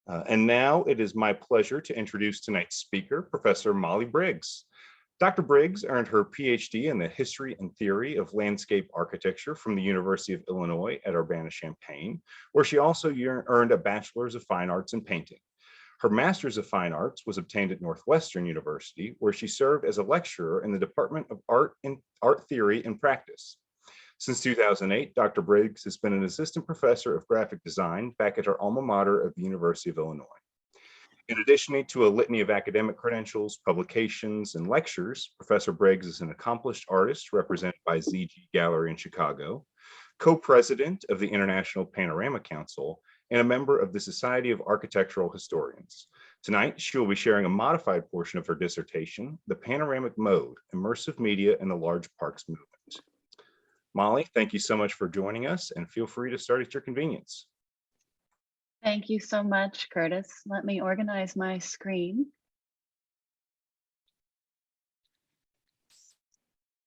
And now it is my pleasure to introduce tonight's speaker, Professor Molly Briggs. Dr. Briggs earned her PhD in the history and theory of landscape architecture from the University of Illinois at Urbana-Champaign, where she also earned a Bachelor's of Fine Arts in Painting. Her Master's of Fine Arts was obtained at Northwestern University, where she served as a lecturer in the Department of Art Theory and Practice. Since 2008, Dr. Briggs has been an assistant professor of graphic design back at her alma mater of the University of Illinois. In addition to a litany of academic credentials, publications, and lectures, Professor Briggs is an accomplished artist represented by ZG Gallery in Chicago, co-president of the International Panorama Council, and a member of the Society of Architectural Historians. Tonight, she will be sharing a modified portion of her dissertation, The Panoramic Mode, Immersive Media in the Large Parks Movement. Molly, thank you so much for joining us, and feel free to start at your convenience. Thank you so much, Curtis. Let me organize my screen.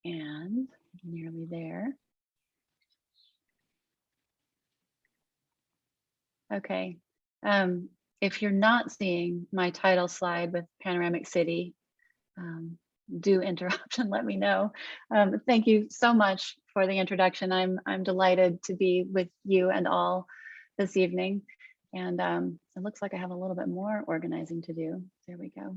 And nearly there. Okay. If you're not seeing my title slide with Panoramic City, do interrupt and let me know. Thank you so much for the introduction. I'm delighted to be with you and all this evening. And it looks like I have a little bit more organizing to do. There we go.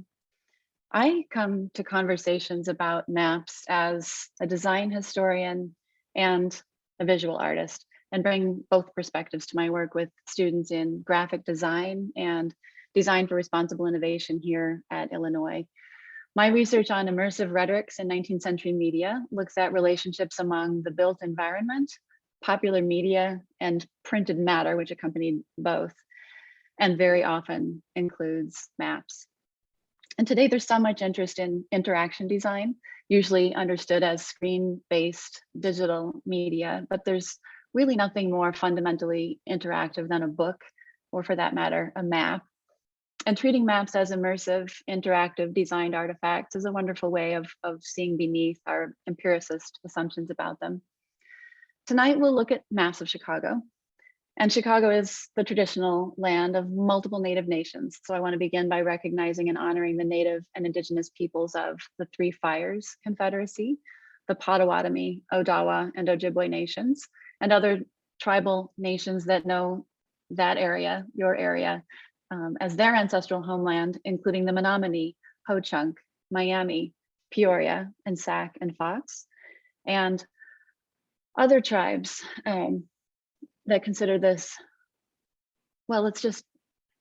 I come to conversations about maps as a design historian and a visual artist, and bring both perspectives to my work with students in graphic design and design for responsible innovation here at Illinois. My research on immersive rhetorics in 19th century media looks at relationships among the built environment, popular media, and printed matter, which accompanied both, and very often includes maps. And today there's so much interest in interaction design, usually understood as screen-based digital media, but there's really nothing more fundamentally interactive than a book, or for that matter, a map. And treating maps as immersive, interactive, designed artifacts is a wonderful way of seeing beneath our empiricist assumptions about them. Tonight, we'll look at maps of Chicago. And Chicago is the traditional land of multiple Native nations. So I want to begin by recognizing and honoring the Native and Indigenous peoples of the Three Fires Confederacy, the Potawatomi, Odawa, and Ojibwe nations, and other tribal nations that know that area, your area, as their ancestral homeland, including the Menominee, Ho-Chunk, Miami, Peoria, and Sac and Fox, and other tribes that consider this, well,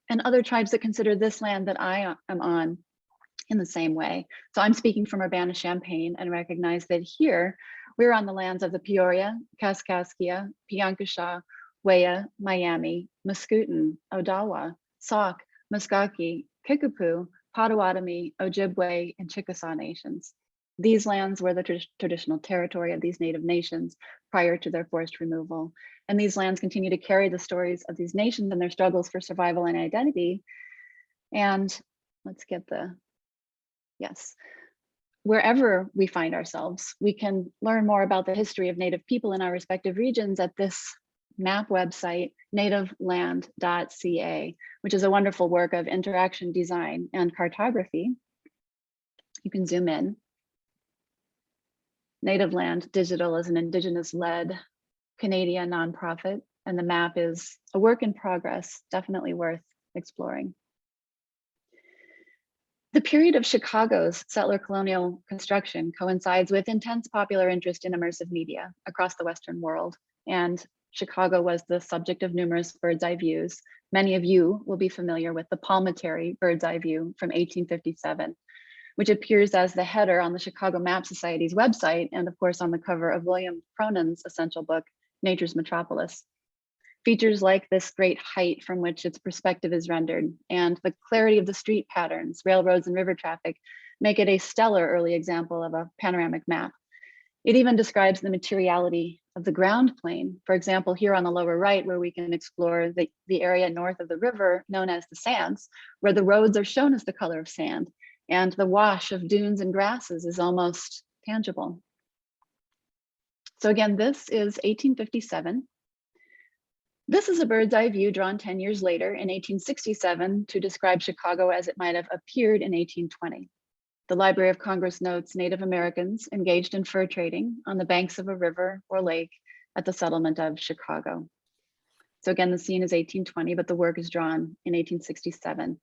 and other tribes that consider this land that I am on in the same way. So I'm speaking from Urbana-Champaign and recognize that here, we're on the lands of the Peoria, Kaskaskia, Piankashaw, Weah, Miami, Mascoutin, Odawa, Sauk, Muskogee, Kickapoo, Potawatomi, Ojibwe, and Chickasaw nations. These lands were the traditional territory of these Native nations prior to their forced removal. And these lands continue to carry the stories of these nations and their struggles for survival and identity. And let's get yes. Wherever we find ourselves, we can learn more about the history of Native people in our respective regions at this map website, nativeland.ca, which is a wonderful work of interaction design and cartography. You can zoom in. Native Land Digital is an Indigenous-led Canadian nonprofit, and the map is a work in progress, definitely worth exploring. The period of Chicago's settler colonial construction coincides with intense popular interest in immersive media across the Western world, and Chicago was the subject of numerous bird's eye views. Many of you will be familiar with the Palminteri bird's eye view from 1857, which appears as the header on the Chicago Map Society's website, and of course on the cover of William Cronin's essential book, Nature's Metropolis. Features like this great height from which its perspective is rendered, and the clarity of the street patterns, railroads, and river traffic make it a stellar early example of a panoramic map. It even describes the materiality of the ground plane. For example, here on the lower right, where we can explore the area north of the river known as the sands, where the roads are shown as the color of sand, and the wash of dunes and grasses is almost tangible. So again, this is 1857. This is a bird's eye view drawn 10 years later in 1867 to describe Chicago as it might have appeared in 1820. The Library of Congress notes Native Americans engaged in fur trading on the banks of a river or lake at the settlement of Chicago. So again, the scene is 1820, but the work is drawn in 1867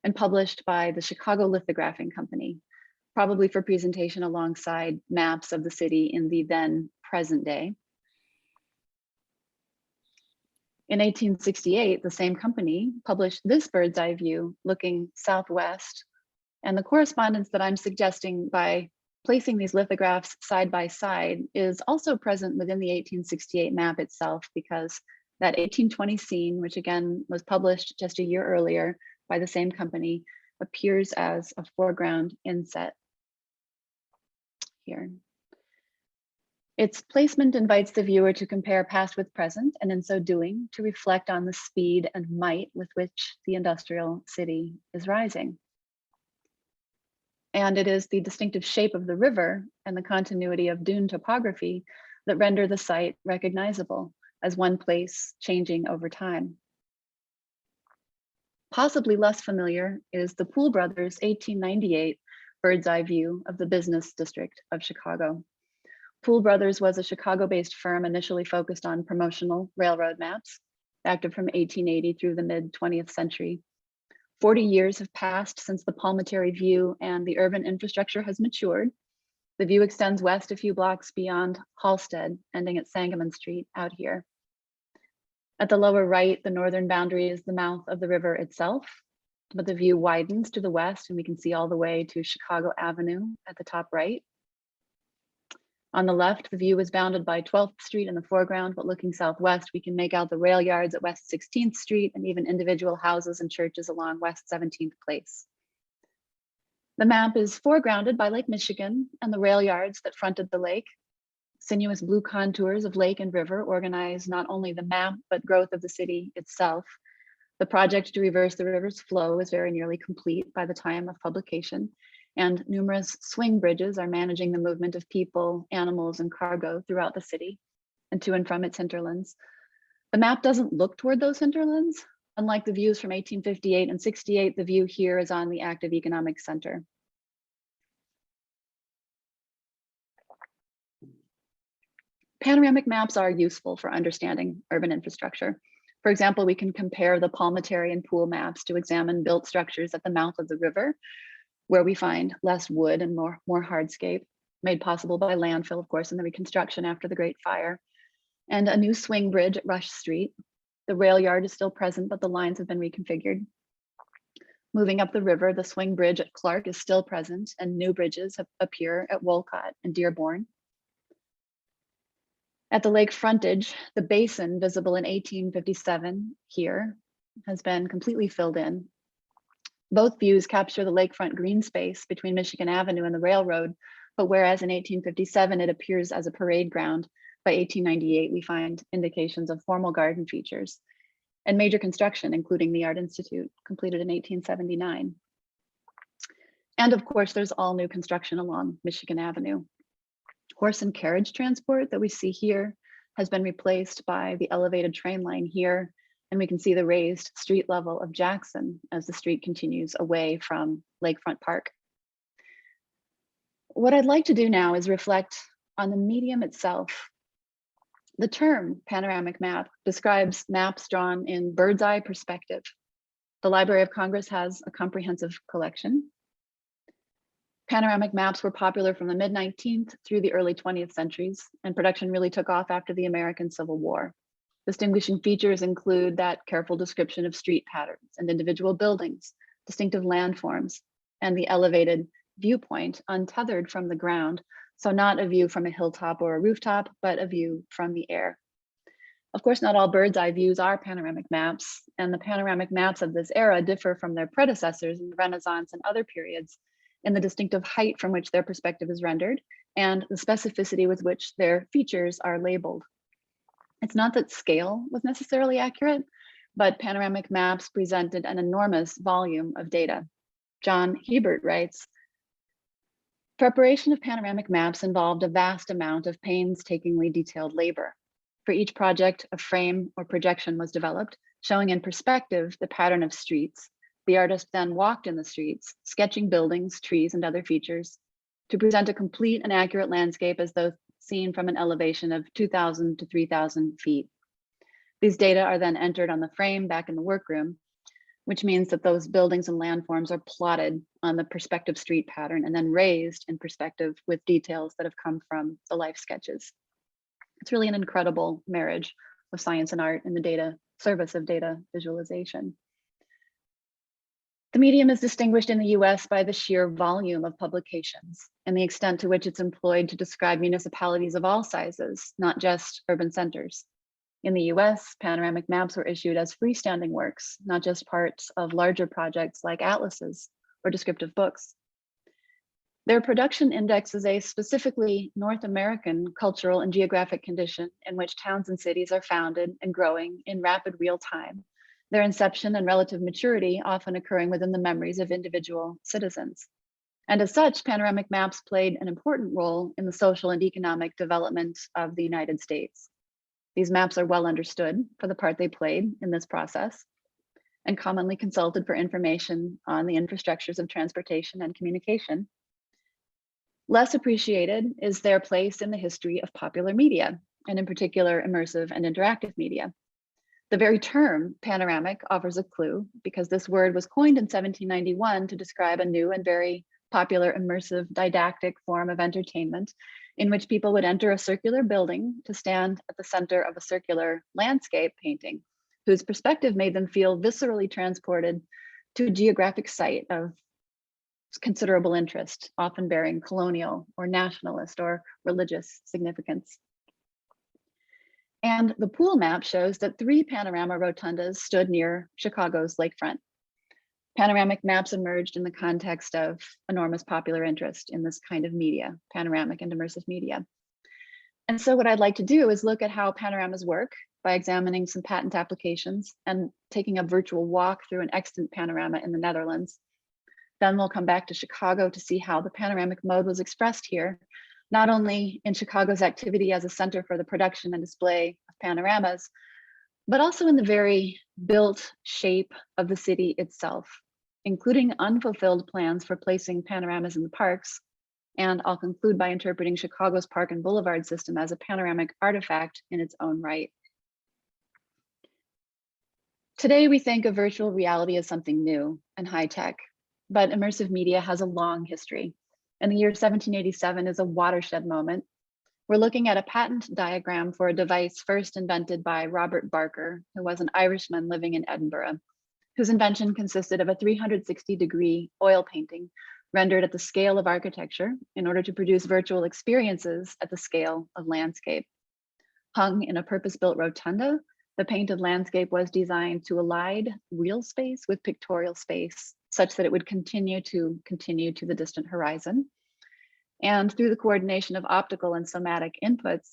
and published by the Chicago Lithographing Company, probably for presentation alongside maps of the city in the then present day. In 1868, the same company published this bird's eye view looking southwest. And the correspondence that I'm suggesting by placing these lithographs side by side is also present within the 1868 map itself, because that 1820 scene, which again was published just a year earlier by the same company, appears as a foreground inset here. Its placement invites the viewer to compare past with present, and in so doing, to reflect on the speed and might with which the industrial city is rising. And it is the distinctive shape of the river and the continuity of dune topography that render the site recognizable as one place changing over time. Possibly less familiar is the Poole brothers' 1898 bird's eye view of the business district of Chicago. Poole Brothers was a Chicago-based firm initially focused on promotional railroad maps, active from 1880 through the mid-20th century. 40 years have passed since the palmatory view, and the urban infrastructure has matured. The view extends west a few blocks beyond Halsted, ending at Sangamon Street out here. At the lower right, the northern boundary is the mouth of the river itself, but the view widens to the west, and we can see all the way to Chicago Avenue at the top right. On the left, the view is bounded by 12th Street in the foreground, but looking southwest, we can make out the rail yards at West 16th Street and even individual houses and churches along West 17th Place. The map is foregrounded by Lake Michigan and the rail yards that fronted the lake. Sinuous blue contours of lake and river organize not only the map, but growth of the city itself. The project to reverse the river's flow is very nearly complete by the time of publication, and numerous swing bridges are managing the movement of people, animals, and cargo throughout the city and to and from its hinterlands. The map doesn't look toward those hinterlands. Unlike the views from 1858 and 68, the view here is on the active economic center. Panoramic maps are useful for understanding urban infrastructure. For example, we can compare the Palmatory and Poole maps to examine built structures at the mouth of the river, where we find less wood and more hardscape, made possible by landfill, of course, and the reconstruction after the Great Fire, and a new swing bridge at Rush Street. The rail yard is still present, but the lines have been reconfigured. Moving up the river, the swing bridge at Clark is still present, and new bridges appear at Wolcott and Dearborn. At the lake frontage, the basin visible in 1857 here has been completely filled in. Both views capture the lakefront green space between Michigan Avenue and the railroad, but whereas in 1857 it appears as a parade ground, by 1898 we find indications of formal garden features and major construction, including the Art Institute, completed in 1879. And of course, there's all new construction along Michigan Avenue. Horse and carriage transport that we see here has been replaced by the elevated train line here, and we can see the raised street level of Jackson as the street continues away from Lakefront Park. What I'd like to do now is reflect on the medium itself. The term panoramic map describes maps drawn in bird's eye perspective. The Library of Congress has a comprehensive collection. Panoramic maps were popular from the mid-19th through the early 20th centuries, and production really took off after the American Civil War. Distinguishing features include that careful description of street patterns and individual buildings, distinctive landforms, and the elevated viewpoint untethered from the ground. So not a view from a hilltop or a rooftop, but a view from the air. Of course, not all bird's eye views are panoramic maps, and the panoramic maps of this era differ from their predecessors in the Renaissance and other periods in the distinctive height from which their perspective is rendered and the specificity with which their features are labeled. It's not that scale was necessarily accurate, but panoramic maps presented an enormous volume of data. John Hebert writes, preparation of panoramic maps involved a vast amount of painstakingly detailed labor. For each project, a frame or projection was developed, showing in perspective the pattern of streets. The artist then walked in the streets, sketching buildings, trees, and other features to present a complete and accurate landscape as though seen from an elevation of 2,000 to 3,000 feet. These data are then entered on the frame back in the workroom, which means that those buildings and landforms are plotted on the perspective street pattern and then raised in perspective with details that have come from the life sketches. It's really an incredible marriage of science and art in the service of data visualization. The medium is distinguished in the US by the sheer volume of publications and the extent to which it's employed to describe municipalities of all sizes, not just urban centers. In the US, panoramic maps were issued as freestanding works, not just parts of larger projects like atlases or descriptive books. Their production indexes a specifically North American cultural and geographic condition in which towns and cities are founded and growing in rapid real time, their inception and relative maturity often occurring within the memories of individual citizens. And as such, panoramic maps played an important role in the social and economic development of the United States. These maps are well understood for the part they played in this process and commonly consulted for information on the infrastructures of transportation and communication. Less appreciated is their place in the history of popular media, and in particular, immersive and interactive media. The very term panoramic offers a clue because this word was coined in 1791 to describe a new and very popular immersive didactic form of entertainment in which people would enter a circular building to stand at the center of a circular landscape painting, whose perspective made them feel viscerally transported to a geographic site of considerable interest, often bearing colonial or nationalist or religious significance. And the Poole map shows that 3 panorama rotundas stood near Chicago's lakefront. Panoramic maps emerged in the context of enormous popular interest in this kind of media, panoramic and immersive media. And so what I'd like to do is look at how panoramas work by examining some patent applications and taking a virtual walk through an extant panorama in the Netherlands. Then we'll come back to Chicago to see how the panoramic mode was expressed here, not only in Chicago's activity as a center for the production and display of panoramas, but also in the very built shape of the city itself, including unfulfilled plans for placing panoramas in the parks. And I'll conclude by interpreting Chicago's park and boulevard system as a panoramic artifact in its own right. Today, we think of virtual reality as something new and high tech, but immersive media has a long history. And the year 1787 is a watershed moment. We're looking at a patent diagram for a device first invented by Robert Barker, who was an Irishman living in Edinburgh, whose invention consisted of a 360-degree oil painting rendered at the scale of architecture in order to produce virtual experiences at the scale of landscape. Hung in a purpose-built rotunda, the painted landscape was designed to allied real space with pictorial space, such that it would continue to the distant horizon. And through the coordination of optical and somatic inputs,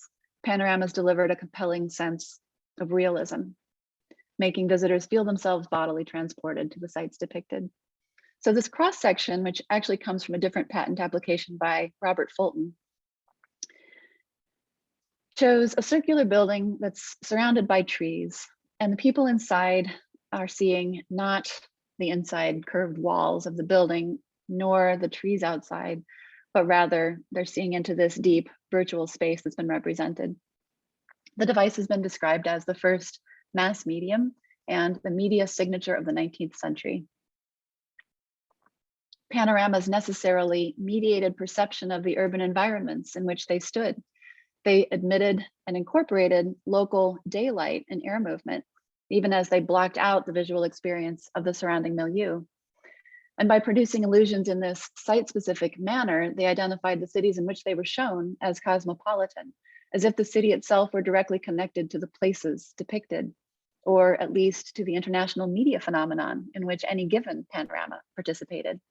panoramas delivered a compelling sense of realism, making visitors feel themselves bodily transported to the sites depicted. So this cross-section, which actually comes from a different patent application by Robert Fulton, shows a circular building that's surrounded by trees, and the people inside are seeing not the inside curved walls of the building, nor the trees outside, but rather they're seeing into this deep virtual space that's been represented. The device has been described as the first mass medium and the media signature of the 19th century. Panoramas necessarily mediated perception of the urban environments in which they stood. They admitted and incorporated local daylight and air movement, even as they blocked out the visual experience of the surrounding milieu. And by producing illusions in this site-specific manner, they identified the cities in which they were shown as cosmopolitan, as if the city itself were directly connected to the places depicted, or at least to the international media phenomenon in which any given panorama participated.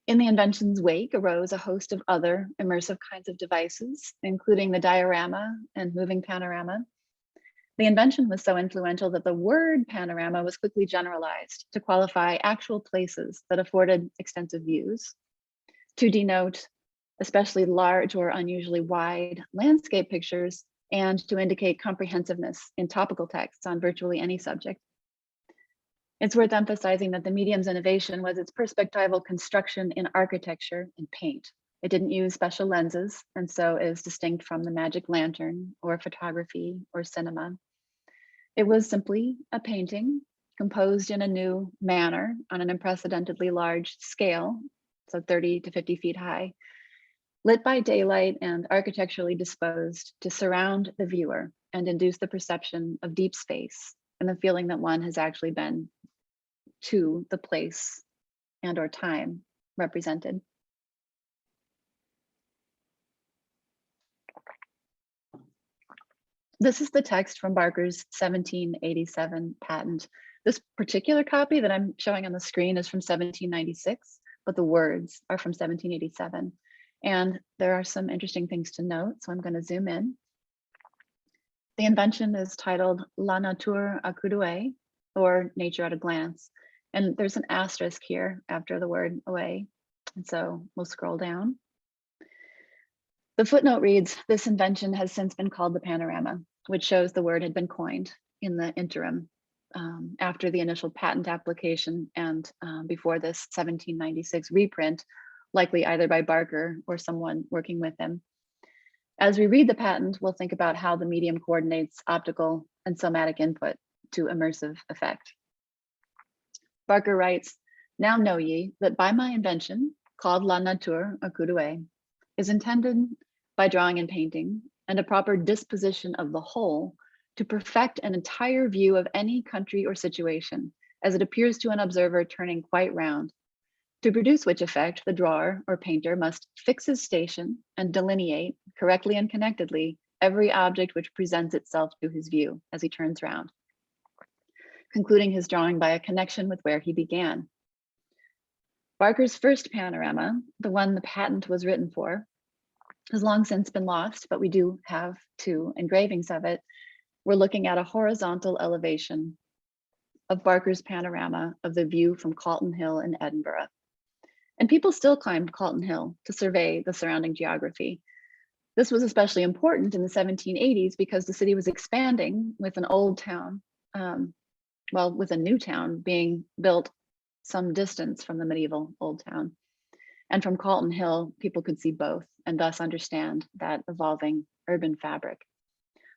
In the invention's wake arose a host of other immersive kinds of devices, including the diorama and moving panorama. The invention was so influential that the word panorama was quickly generalized to qualify actual places that afforded extensive views, to denote especially large or unusually wide landscape pictures, and to indicate comprehensiveness in topical texts on virtually any subject. It's worth emphasizing that the medium's innovation was its perspectival construction in architecture and paint. It didn't use special lenses, and so is distinct from the magic lantern or photography or cinema. It was simply a painting composed in a new manner on an unprecedentedly large scale, so 30 to 50 feet high, lit by daylight and architecturally disposed to surround the viewer and induce the perception of deep space and the feeling that one has actually been to the place and or time represented. This is the text from Barker's 1787 patent. This particular copy that I'm showing on the screen is from 1796, but the words are from 1787. And there are some interesting things to note, so I'm going to zoom in. The invention is titled La Nature à coup d'œil, or Nature at a Glance. And there's an asterisk here after the word "œil," and so we'll scroll down. The footnote reads, this invention has since been called the panorama, which shows the word had been coined in the interim after the initial patent application and before this 1796 reprint, likely either by Barker or someone working with him. As we read the patent, we'll think about how the medium coordinates optical and somatic input to immersive effect. Barker writes, now know ye that by my invention, called La Nature à coup d'œil, is intended by drawing and painting and a proper disposition of the whole to perfect an entire view of any country or situation as it appears to an observer turning quite round. To produce which effect, the drawer or painter must fix his station and delineate correctly and connectedly every object which presents itself to his view as he turns round, concluding his drawing by a connection with where he began. Barker's first panorama, the one the patent was written for, has long since been lost, but we do have two engravings of it. We're looking at a horizontal elevation of Barker's panorama of the view from Calton Hill in Edinburgh. And people still climbed Calton Hill to survey the surrounding geography. This was especially important in the 1780s because the city was expanding with an old town, with a new town being built some distance from the medieval old town. And from Calton Hill, people could see both and thus understand that evolving urban fabric.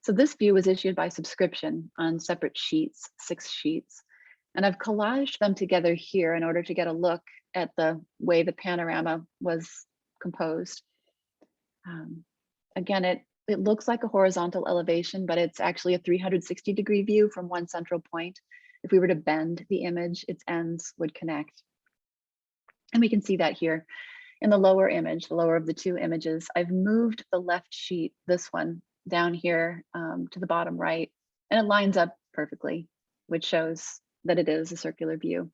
So this view was issued by subscription on separate sheets, 6 sheets. And I've collaged them together here in order to get a look at the way the panorama was composed. Again, it looks like a horizontal elevation, but it's actually a 360-degree view from one central point. If we were to bend the image, its ends would connect. And we can see that here in the lower image, the lower of the two images. I've moved the left sheet, this one, down here to the bottom right, and it lines up perfectly, which shows that it is a circular view.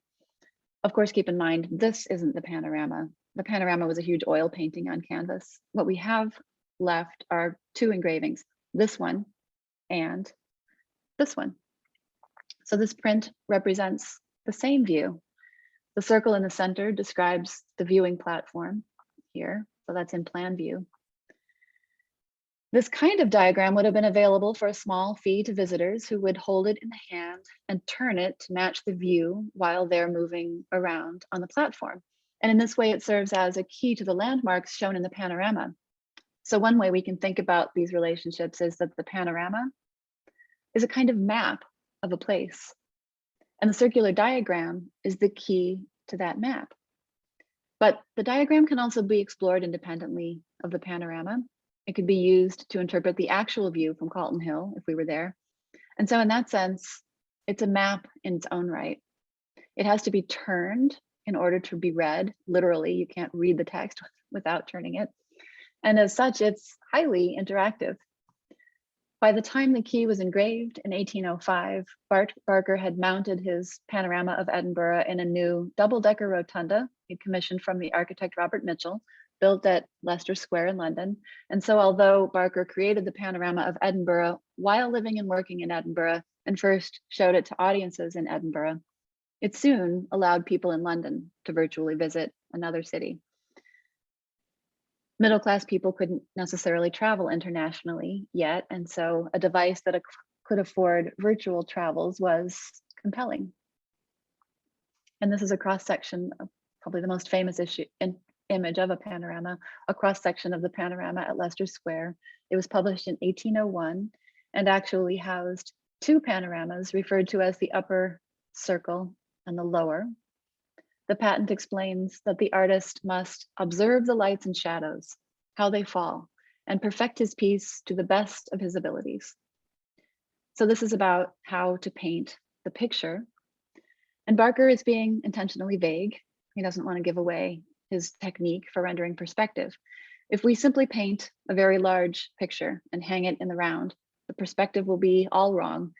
Of course, keep in mind, this isn't the panorama. The panorama was a huge oil painting on canvas. What we have left are two engravings, this one and this one. So this print represents the same view. The circle in the center describes the viewing platform here, so that's in plan view. This kind of diagram would have been available for a small fee to visitors who would hold it in the hand and turn it to match the view while they're moving around on the platform. And in this way, it serves as a key to the landmarks shown in the panorama. So one way we can think about these relationships is that the panorama is a kind of map of a place. And the circular diagram is the key to that map. But the diagram can also be explored independently of the panorama. It could be used to interpret the actual view from Calton Hill if we were there. And so in that sense, it's a map in its own right. It has to be turned in order to be read. Literally, you can't read the text without turning it. And as such, it's highly interactive. By the time the key was engraved in 1805, Barker had mounted his panorama of Edinburgh in a new double-decker rotunda he'd commissioned from the architect Robert Mitchell, built at Leicester Square in London. And so although Barker created the panorama of Edinburgh while living and working in Edinburgh and first showed it to audiences in Edinburgh, it soon allowed people in London to virtually visit another city. Middle-class people couldn't necessarily travel internationally yet, and so a device that could afford virtual travels was compelling. And this is a cross-section of probably the most famous image of a panorama, a cross-section of the panorama at Leicester Square. It was published in 1801 and actually housed two panoramas referred to as the upper circle and the lower. The patent explains that the artist must observe the lights and shadows, how they fall, and perfect his piece to the best of his abilities. So this is about how to paint the picture. And Barker is being intentionally vague. He doesn't want to give away his technique for rendering perspective. If we simply paint a very large picture and hang it in the round, the perspective will be all wrong.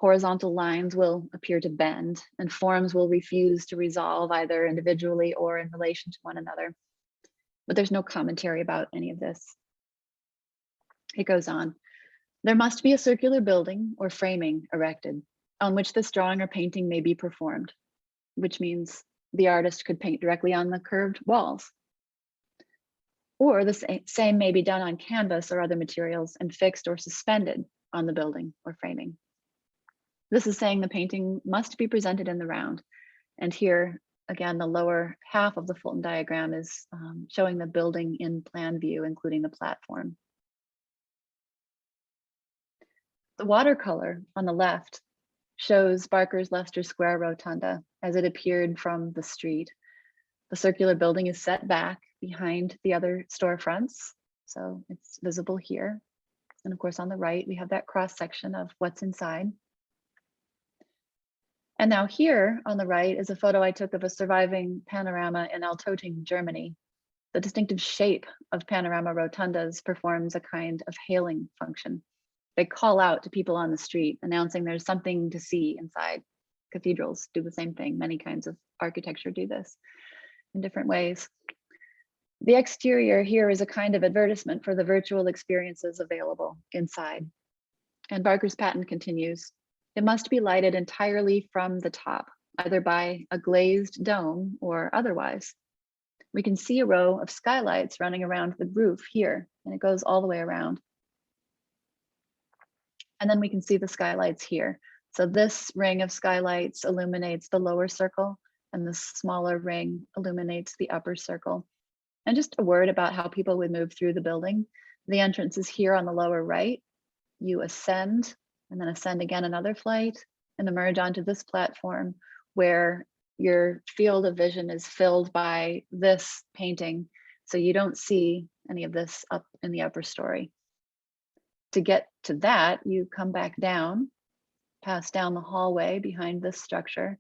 Horizontal lines will appear to bend, and forms will refuse to resolve either individually or in relation to one another. But there's no commentary about any of this. It goes on. There must be a circular building or framing erected on which this drawing or painting may be performed, which means the artist could paint directly on the curved walls. Or the same may be done on canvas or other materials and fixed or suspended on the building or framing. This is saying the painting must be presented in the round. And here, again, the lower half of the Fulton diagram is showing the building in plan view, including the platform. The watercolor on the left shows Barker's Leicester Square rotunda as it appeared from the street. The circular building is set back behind the other storefronts, so it's visible here. And of course, on the right, we have that cross section of what's inside. And now here on the right is a photo I took of a surviving panorama in Altötting, Germany. The distinctive shape of panorama rotundas performs a kind of hailing function. They call out to people on the street, announcing there's something to see inside. Cathedrals do the same thing. Many kinds of architecture do this in different ways. The exterior here is a kind of advertisement for the virtual experiences available inside. And Barker's patent continues. It must be lighted entirely from the top, either by a glazed dome or otherwise. We can see a row of skylights running around the roof here, and it goes all the way around. And then we can see the skylights here. So this ring of skylights illuminates the lower circle, and the smaller ring illuminates the upper circle. And just a word about how people would move through the building. The entrance is here on the lower right. You ascend, and then ascend again another flight, and emerge onto this platform where your field of vision is filled by this painting. So you don't see any of this up in the upper story. To get to that, you come back down, pass down the hallway behind this structure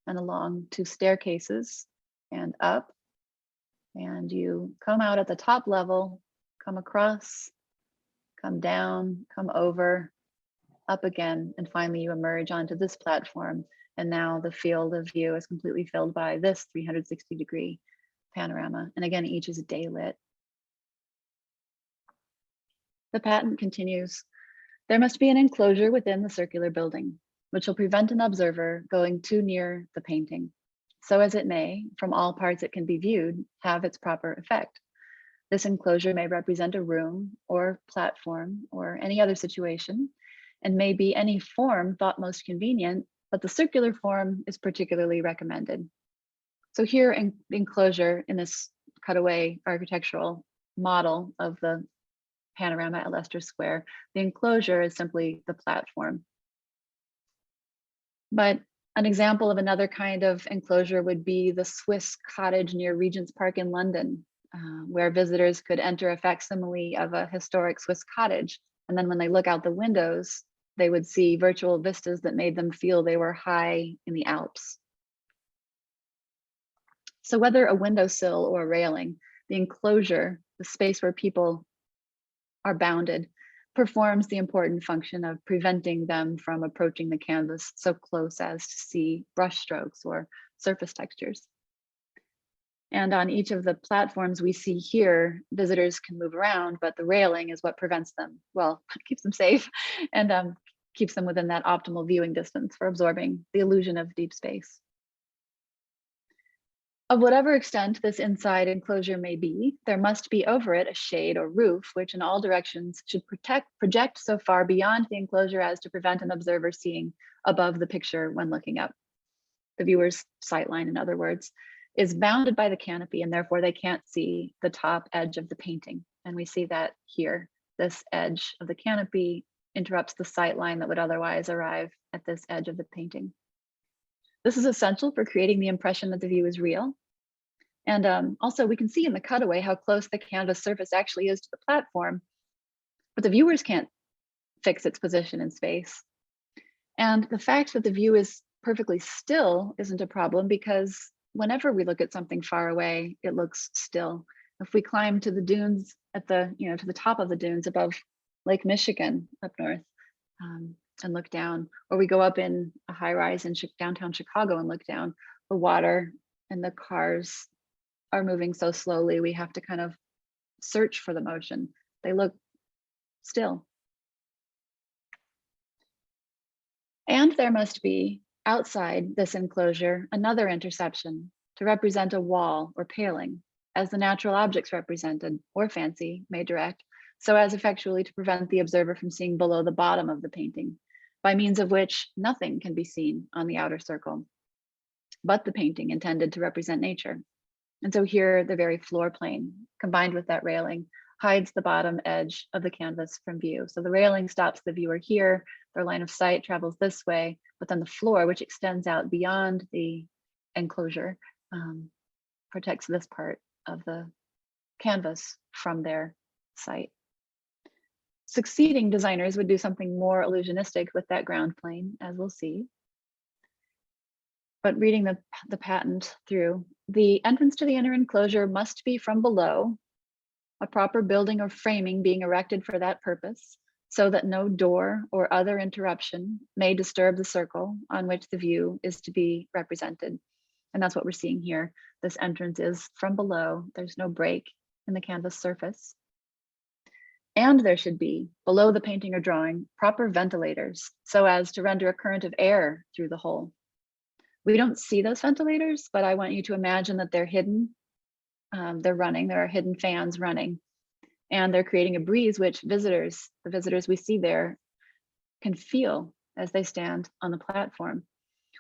and along two staircases and up. And you come out at the top level, come across, come down, come over, up again, and finally you emerge onto this platform. And now the field of view is completely filled by this 360-degree panorama. And again, each is day lit. The patent continues. There must be an enclosure within the circular building, which will prevent an observer going too near the painting, so as it may, from all parts it can be viewed, have its proper effect. This enclosure may represent a room or platform or any other situation, and may be any form thought most convenient, but the circular form is particularly recommended. So here in the enclosure in this cutaway architectural model of the panorama at Leicester Square, the enclosure is simply the platform. But an example of another kind of enclosure would be the Swiss cottage near Regent's Park in London, where visitors could enter a facsimile of a historic Swiss cottage. And then when they look out the windows, they would see virtual vistas that made them feel they were high in the Alps. So whether a windowsill or a railing, the enclosure, the space where people are bounded, performs the important function of preventing them from approaching the canvas so close as to see brush strokes or surface textures. And on each of the platforms we see here, visitors can move around, but the railing is what prevents them, well, keeps them safe and keeps them within that optimal viewing distance for absorbing the illusion of deep space. Of whatever extent this inside enclosure may be, there must be over it a shade or roof, which in all directions should project so far beyond the enclosure as to prevent an observer seeing above the picture when looking up. The viewer's sightline, in other words, is bounded by the canopy, and therefore they can't see the top edge of the painting. And we see that here. This edge of the canopy interrupts the sightline that would otherwise arrive at this edge of the painting. This is essential for creating the impression that the view is real. And also we can see in the cutaway how close the canvas surface actually is to the platform, but the viewers can't fix its position in space. And the fact that the view is perfectly still isn't a problem, because whenever we look at something far away, it looks still. If we climb to the dunes at the, to the top of the dunes above Lake Michigan up north, and look down, or we go up in a high rise in downtown Chicago and look down, the water and the cars are moving so slowly, we have to kind of search for the motion. They look still. And there must be, outside this enclosure, another interception to represent a wall or paling, as the natural objects represented, or fancy may direct, so as effectually to prevent the observer from seeing below the bottom of the painting, by means of which nothing can be seen on the outer circle, but the painting intended to represent nature. And so here, the very floor plane, combined with that railing, hides the bottom edge of the canvas from view. So the railing stops the viewer here, their line of sight travels this way, but then the floor, which extends out beyond the enclosure, protects this part of the canvas from their sight. Succeeding designers would do something more illusionistic with that ground plane, as we'll see. But reading the patent through, the entrance to the inner enclosure must be from below, a proper building or framing being erected for that purpose, so that no door or other interruption may disturb the circle on which the view is to be represented. And that's what we're seeing here. This entrance is from below. There's no break in the canvas surface. And there should be, below the painting or drawing, proper ventilators, so as to render a current of air through the hole. We don't see those ventilators, but I want you to imagine that they're hidden. They're running, there are hidden fans running, and they're creating a breeze which the visitors we see there, can feel as they stand on the platform.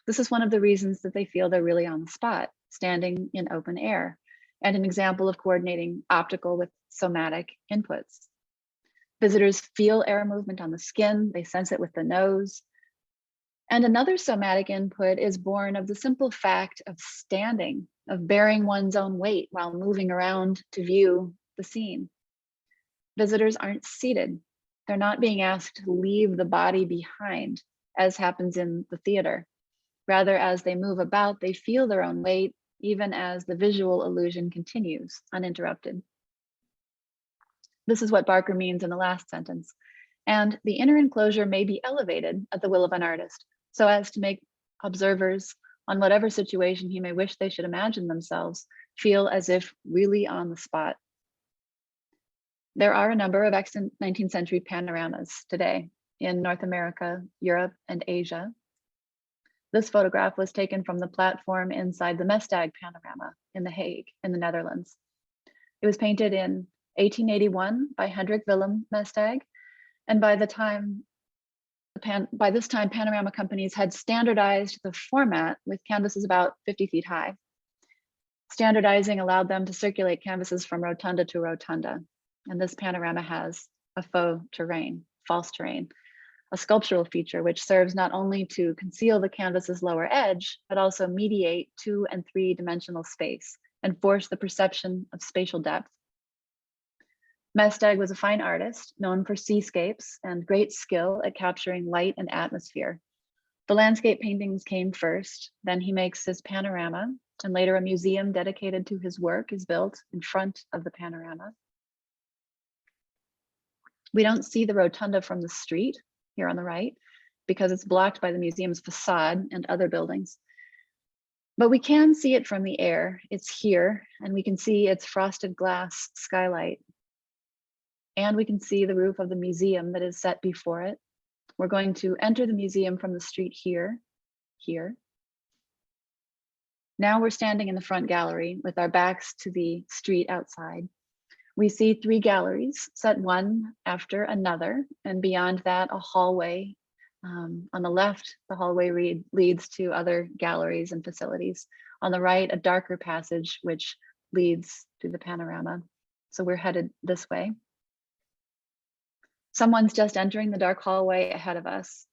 This is one of the reasons that they feel they're really on the spot, standing in open air, and an example of coordinating optical with somatic inputs. Visitors feel air movement on the skin, they sense it with the nose. And another somatic input is born of the simple fact of standing, of bearing one's own weight while moving around to view the scene. Visitors aren't seated. They're not being asked to leave the body behind, as happens in the theater. Rather, as they move about, they feel their own weight, even as the visual illusion continues uninterrupted. This is what Barker means in the last sentence. And the inner enclosure may be elevated at the will of an artist, so as to make observers, on whatever situation he may wish they should imagine themselves, feel as if really on the spot. There are a number of extant 19th century panoramas today in North America, Europe, and Asia. This photograph was taken from the platform inside the Mestdag Panorama in The Hague, in the Netherlands. It was painted in 1881 by Hendrik Willem Mestdag, and by this time, panorama companies had standardized the format with canvases about 50 feet high. Standardizing allowed them to circulate canvases from rotunda to rotunda, and this panorama has a faux terrain, false terrain, a sculptural feature which serves not only to conceal the canvas's lower edge, but also mediate 2- and 3-dimensional space and force the perception of spatial depth. Mestdag was a fine artist, known for seascapes and great skill at capturing light and atmosphere. The landscape paintings came first, then he makes his panorama, and later a museum dedicated to his work is built in front of the panorama. We don't see the rotunda from the street here on the right, because it's blocked by the museum's facade and other buildings. But we can see it from the air. It's here, and we can see its frosted glass skylight. And we can see the roof of the museum that is set before it. We're going to enter the museum from the street here. Now we're standing in the front gallery with our backs to the street outside. We see 3 galleries set one after another, and beyond that, a hallway. On the left, the hallway leads to other galleries and facilities. On the right, a darker passage which leads to the panorama. So we're headed this way. Someone's just entering the dark hallway ahead of us.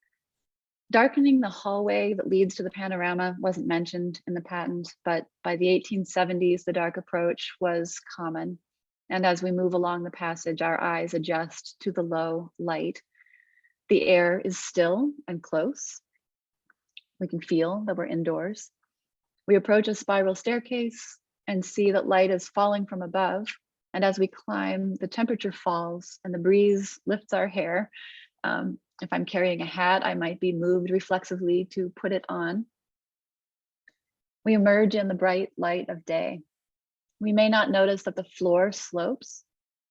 Darkening the hallway that leads to the panorama wasn't mentioned in the patent, but by the 1870s, the dark approach was common. And as we move along the passage, our eyes adjust to the low light. The air is still and close. We can feel that we're indoors. We approach a spiral staircase and see that light is falling from above. And as we climb, the temperature falls and the breeze lifts our hair. If I'm carrying a hat, I might be moved reflexively to put it on. We emerge in the bright light of day. We may not notice that the floor slopes,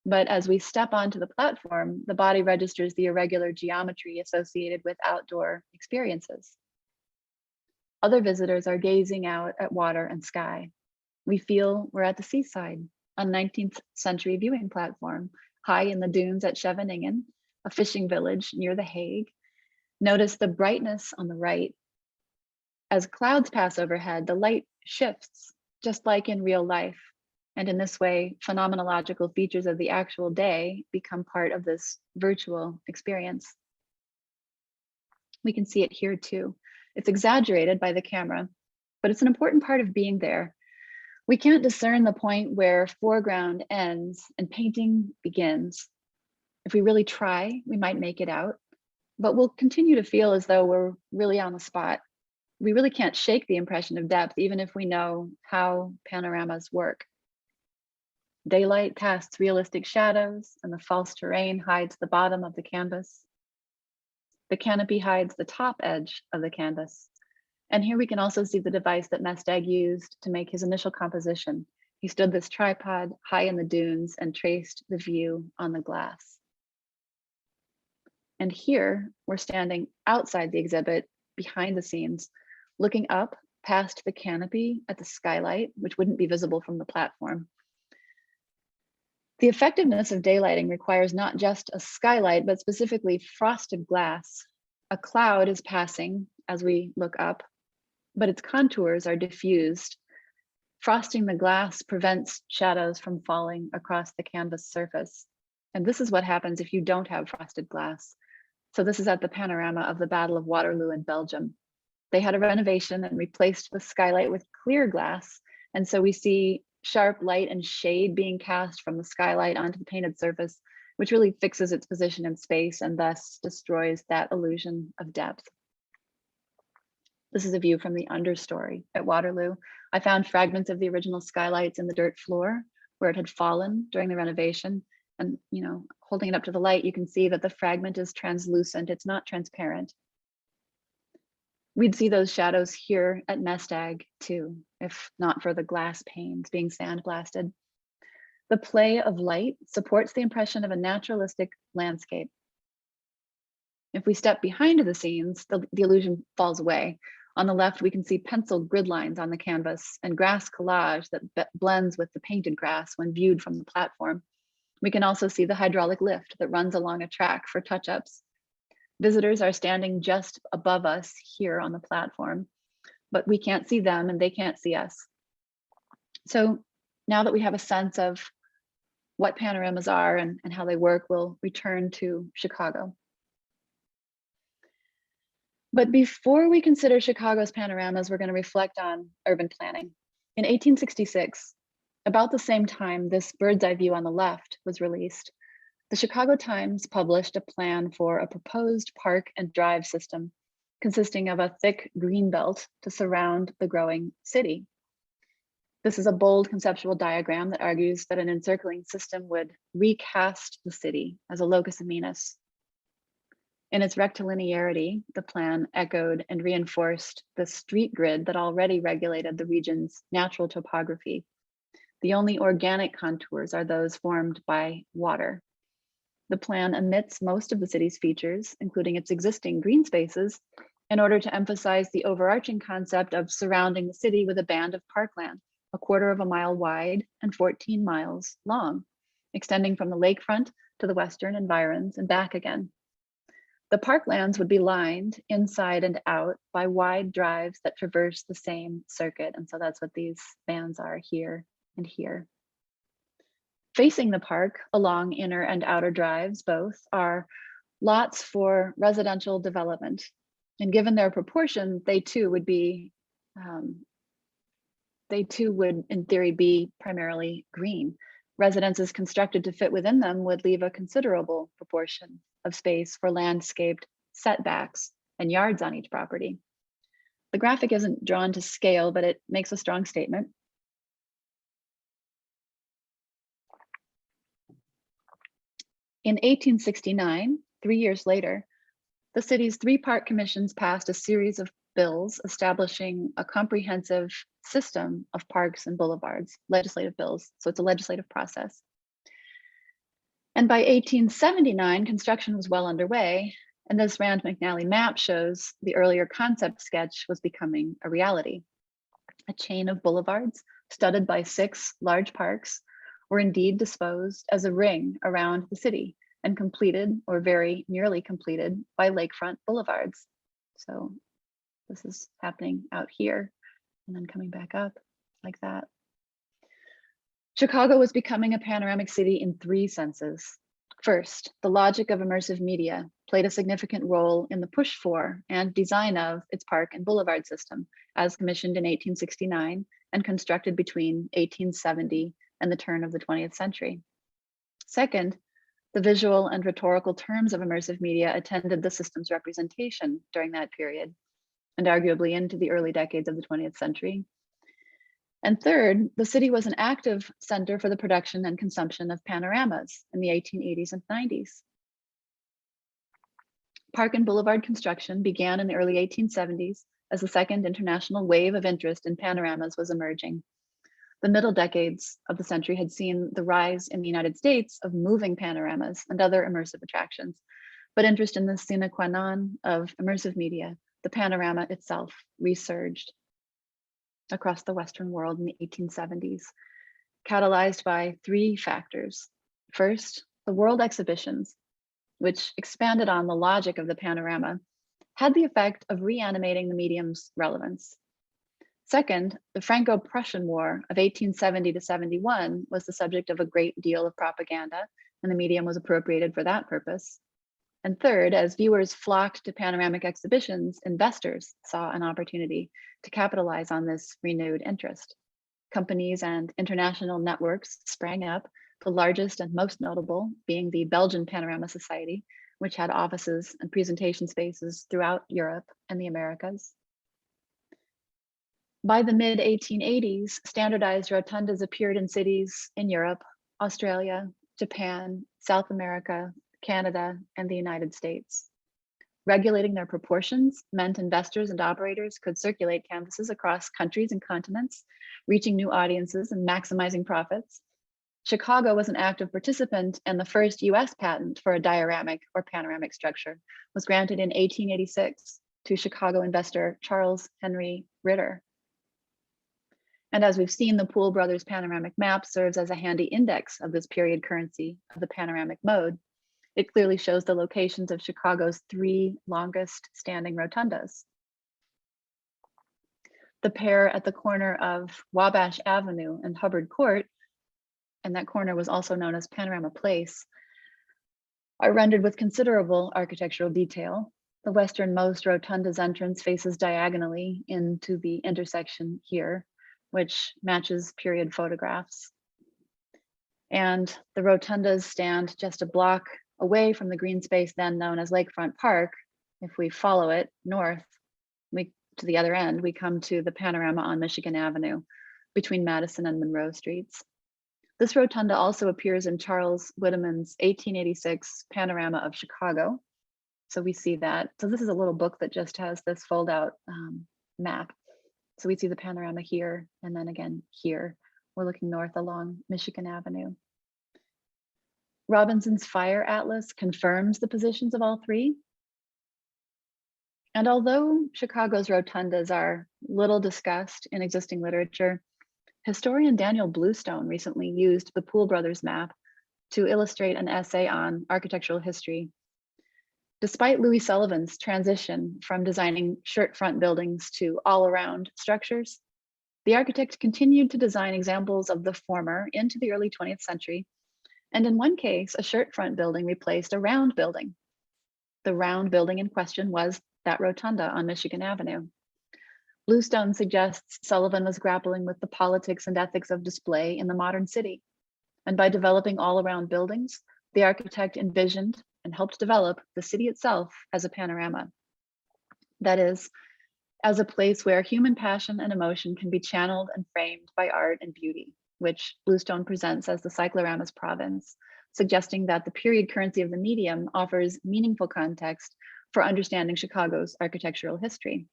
but as we step onto the platform, the body registers the irregular geometry associated with outdoor experiences. Other visitors are gazing out at water and sky. We feel we're at the seaside, a 19th century viewing platform, high in the dunes at Scheveningen, a fishing village near The Hague. Notice the brightness on the right. As clouds pass overhead, the light shifts, just like in real life. And in this way, phenomenological features of the actual day become part of this virtual experience. We can see it here too. It's exaggerated by the camera, but it's an important part of being there. We can't discern the point where foreground ends and painting begins. If we really try, we might make it out, but we'll continue to feel as though we're really on the spot. We really can't shake the impression of depth, even if we know how panoramas work. Daylight casts realistic shadows, and the false terrain hides the bottom of the canvas. The canopy hides the top edge of the canvas. And here we can also see the device that Mestag used to make his initial composition. He stood this tripod high in the dunes and traced the view on the glass. And here we're standing outside the exhibit, behind the scenes, looking up past the canopy at the skylight, which wouldn't be visible from the platform. The effectiveness of daylighting requires not just a skylight, but specifically frosted glass. A cloud is passing as we look up, but its contours are diffused. Frosting the glass prevents shadows from falling across the canvas surface. And this is what happens if you don't have frosted glass. So this is at the panorama of the Battle of Waterloo in Belgium. They had a renovation and replaced the skylight with clear glass. And so we see sharp light and shade being cast from the skylight onto the painted surface, which really fixes its position in space and thus destroys that illusion of depth. This is a view from the understory at Waterloo. I found fragments of the original skylights in the dirt floor where it had fallen during the renovation. And, holding it up to the light, you can see that the fragment is translucent. It's not transparent. We'd see those shadows here at Mestag too, if not for the glass panes being sandblasted. The play of light supports the impression of a naturalistic landscape. If we step behind the scenes, the illusion falls away. On the left, we can see penciled grid lines on the canvas and grass collage that blends with the painted grass when viewed from the platform. We can also see the hydraulic lift that runs along a track for touch-ups. Visitors are standing just above us here on the platform, but we can't see them and they can't see us. So now that we have a sense of what panoramas are and how they work, we'll return to Chicago. But before we consider Chicago's panoramas, we're going to reflect on urban planning. In 1866, about the same time this bird's eye view on the left was released, the Chicago Times published a plan for a proposed park and drive system consisting of a thick green belt to surround the growing city. This is a bold conceptual diagram that argues that an encircling system would recast the city as a locus amenus. In its rectilinearity, the plan echoed and reinforced the street grid that already regulated the region's natural topography. The only organic contours are those formed by water. The plan omits most of the city's features, including its existing green spaces, in order to emphasize the overarching concept of surrounding the city with a band of parkland, 1/4 of a mile wide and 14 miles long, extending from the lakefront to the western environs and back again. The parklands would be lined inside and out by wide drives that traverse the same circuit. And so that's what these bands are here and here. Facing the park along inner and outer drives both are lots for residential development. And given their proportion, they too would in theory be primarily green. Residences constructed to fit within them would leave a considerable proportion of space for landscaped setbacks and yards on each property. The graphic isn't drawn to scale, but it makes a strong statement. In 1869, 3 years later, the city's 3 park commissions passed a series of bills establishing a comprehensive system of parks and boulevards, legislative bills. So it's a legislative process. And by 1879, construction was well underway, and this Rand McNally map shows the earlier concept sketch was becoming a reality. A chain of boulevards studded by 6 large parks were indeed disposed as a ring around the city and completed or very nearly completed by lakefront boulevards. So this is happening out here and then coming back up like that. Chicago was becoming a panoramic city in 3 senses. First, the logic of immersive media played a significant role in the push for and design of its park and boulevard system, as commissioned in 1869 and constructed between 1870 and the turn of the 20th century. Second, the visual and rhetorical terms of immersive media attended the system's representation during that period, and arguably into the early decades of the 20th century. And third, the city was an active center for the production and consumption of panoramas in the 1880s and 90s. Park and boulevard construction began in the early 1870s as the second international wave of interest in panoramas was emerging. The middle decades of the century had seen the rise in the United States of moving panoramas and other immersive attractions, but interest in the sine qua non of immersive media, the panorama itself, resurged across the Western world in the 1870s, catalyzed by 3 factors. First, the world exhibitions, which expanded on the logic of the panorama, had the effect of reanimating the medium's relevance. Second, the Franco-Prussian War of 1870 to 71 was the subject of a great deal of propaganda, and the medium was appropriated for that purpose. And third, as viewers flocked to panoramic exhibitions, investors saw an opportunity to capitalize on this renewed interest. Companies and international networks sprang up, the largest and most notable being the Belgian Panorama Society, which had offices and presentation spaces throughout Europe and the Americas. By the mid-1880s, standardized rotundas appeared in cities in Europe, Australia, Japan, South America, Canada, and the United States. Regulating their proportions meant investors and operators could circulate canvases across countries and continents, reaching new audiences and maximizing profits. Chicago was an active participant, and the first US patent for a dioramic or panoramic structure was granted in 1886 to Chicago investor Charles Henry Ritter. And as we've seen, the Poole brothers' panoramic map serves as a handy index of this period currency of the panoramic mode. It clearly shows the locations of Chicago's 3 longest standing rotundas. The pair at the corner of Wabash Avenue and Hubbard Court, and that corner was also known as Panorama Place, are rendered with considerable architectural detail. The westernmost rotunda's entrance faces diagonally into the intersection here, which matches period photographs. And the rotundas stand just a block away from the green space then known as Lakefront Park. If we follow it north, to the other end, we come to the panorama on Michigan Avenue between Madison and Monroe Streets. This rotunda also appears in Charles Whitteman's 1886 Panorama of Chicago. So we see that. So this is a little book that just has this fold out map. So we see the panorama here, and then again here. We're looking north along Michigan Avenue. Robinson's Fire Atlas confirms the positions of all 3. And although Chicago's rotundas are little discussed in existing literature, historian Daniel Bluestone recently used the Poole brothers map to illustrate an essay on architectural history. Despite Louis Sullivan's transition from designing shirt front buildings to all-around structures, the architect continued to design examples of the former into the early 20th century, and in one case, a shirt front building replaced a round building. The round building in question was that rotunda on Michigan Avenue. Bluestone suggests Sullivan was grappling with the politics and ethics of display in the modern city, and by developing all-around buildings, the architect envisioned and helped develop the city itself as a panorama. That is, as a place where human passion and emotion can be channeled and framed by art and beauty, which Bluestone presents as the cyclorama's province, suggesting that the period currency of the medium offers meaningful context for understanding Chicago's architectural history.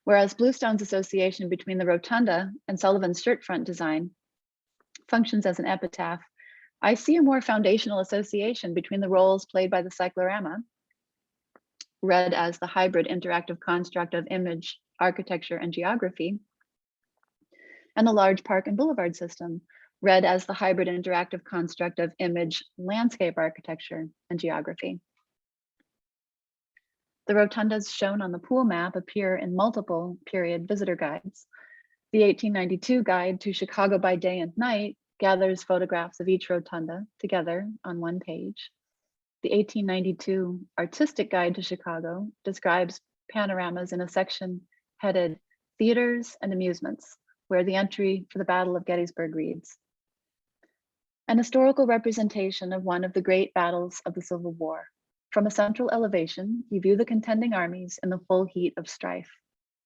Whereas Bluestone's association between the rotunda and Sullivan's shirt front design functions as an epitaph, I see a more foundational association between the roles played by the cyclorama, read as the hybrid interactive construct of image, architecture, and geography, and the large park and boulevard system, read as the hybrid interactive construct of image, landscape architecture, and geography. The rotundas shown on the Poole map appear in multiple period visitor guides. The 1892 guide to Chicago by Day and Night gathers photographs of each rotunda together on one page. The 1892 Artistic Guide to Chicago describes panoramas in a section headed Theaters and Amusements, where the entry for the Battle of Gettysburg reads, an historical representation of one of the great battles of the Civil War. From a central elevation, you view the contending armies in the full heat of strife.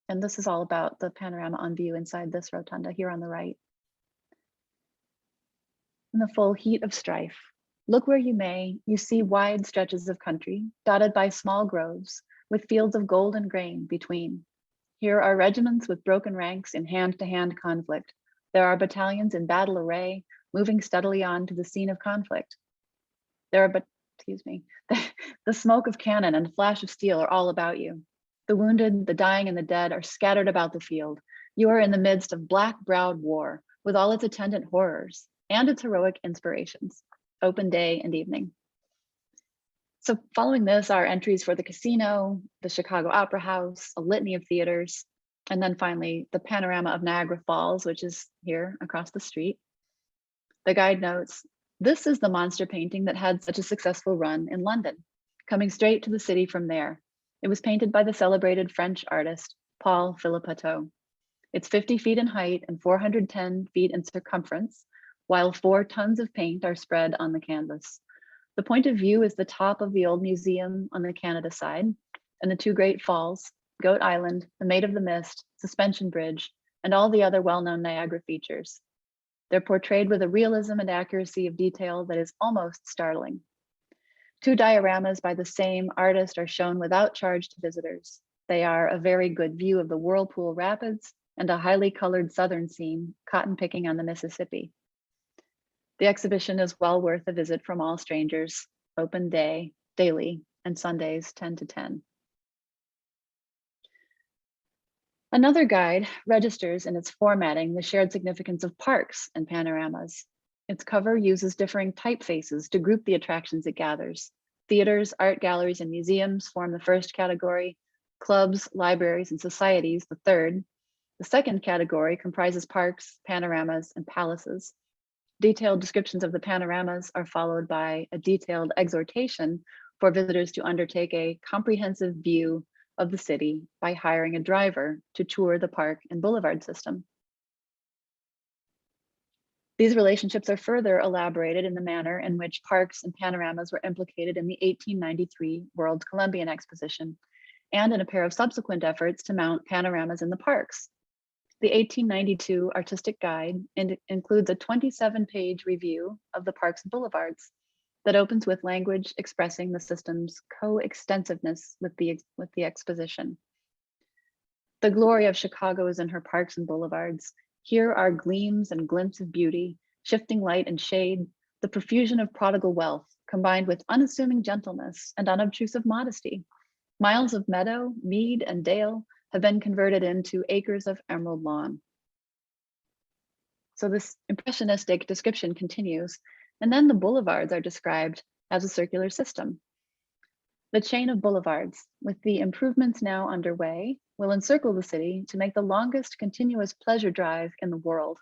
And this is all about the panorama on view inside this rotunda here on the right. In the full heat of strife, look where you may, you see wide stretches of country, dotted by small groves, with fields of golden grain between. Here are regiments with broken ranks in hand-to-hand conflict. There are battalions in battle array, moving steadily on to the scene of conflict. The smoke of cannon and flash of steel are all about you. The wounded, the dying, and the dead are scattered about the field. You are in the midst of black-browed war, with all its attendant horrors and its heroic inspirations, open day and evening. So following this are entries for the casino, the Chicago Opera House, a litany of theaters, and then finally the panorama of Niagara Falls, which is here across the street. The guide notes, this is the monster painting that had such a successful run in London, coming straight to the city from there. It was painted by the celebrated French artist, Paul Philippeteau. It's 50 feet in height and 410 feet in circumference, while 4 tons of paint are spread on the canvas. The point of view is the top of the old museum on the Canada side, and the 2 great falls, Goat Island, the Maid of the Mist, Suspension Bridge, and all the other well-known Niagara features. They're portrayed with a realism and accuracy of detail that is almost startling. 2 dioramas by the same artist are shown without charge to visitors. They are a very good view of the Whirlpool Rapids and a highly colored southern scene, cotton picking on the Mississippi. The exhibition is well worth a visit from all strangers, open daily, and Sundays 10 to 10. Another guide registers in its formatting the shared significance of parks and panoramas. Its cover uses differing typefaces to group the attractions it gathers. Theaters, art galleries, and museums form the first category, clubs, libraries, and societies the third. The second category comprises parks, panoramas, and palaces. Detailed descriptions of the panoramas are followed by a detailed exhortation for visitors to undertake a comprehensive view of the city by hiring a driver to tour the park and boulevard system. These relationships are further elaborated in the manner in which parks and panoramas were implicated in the 1893 World Columbian Exposition and in a pair of subsequent efforts to mount panoramas in the parks. The 1892 Artistic Guide includes a 27-page review of the parks and boulevards that opens with language expressing the system's co-extensiveness with the exposition. The glory of Chicago is in her parks and boulevards. Here are gleams and glints of beauty, shifting light and shade, the profusion of prodigal wealth, combined with unassuming gentleness and unobtrusive modesty. Miles of meadow, mead, and dale have been converted into acres of emerald lawn. So this impressionistic description continues, and then the boulevards are described as a circular system. The chain of boulevards, with the improvements now underway, will encircle the city to make the longest continuous pleasure drive in the world.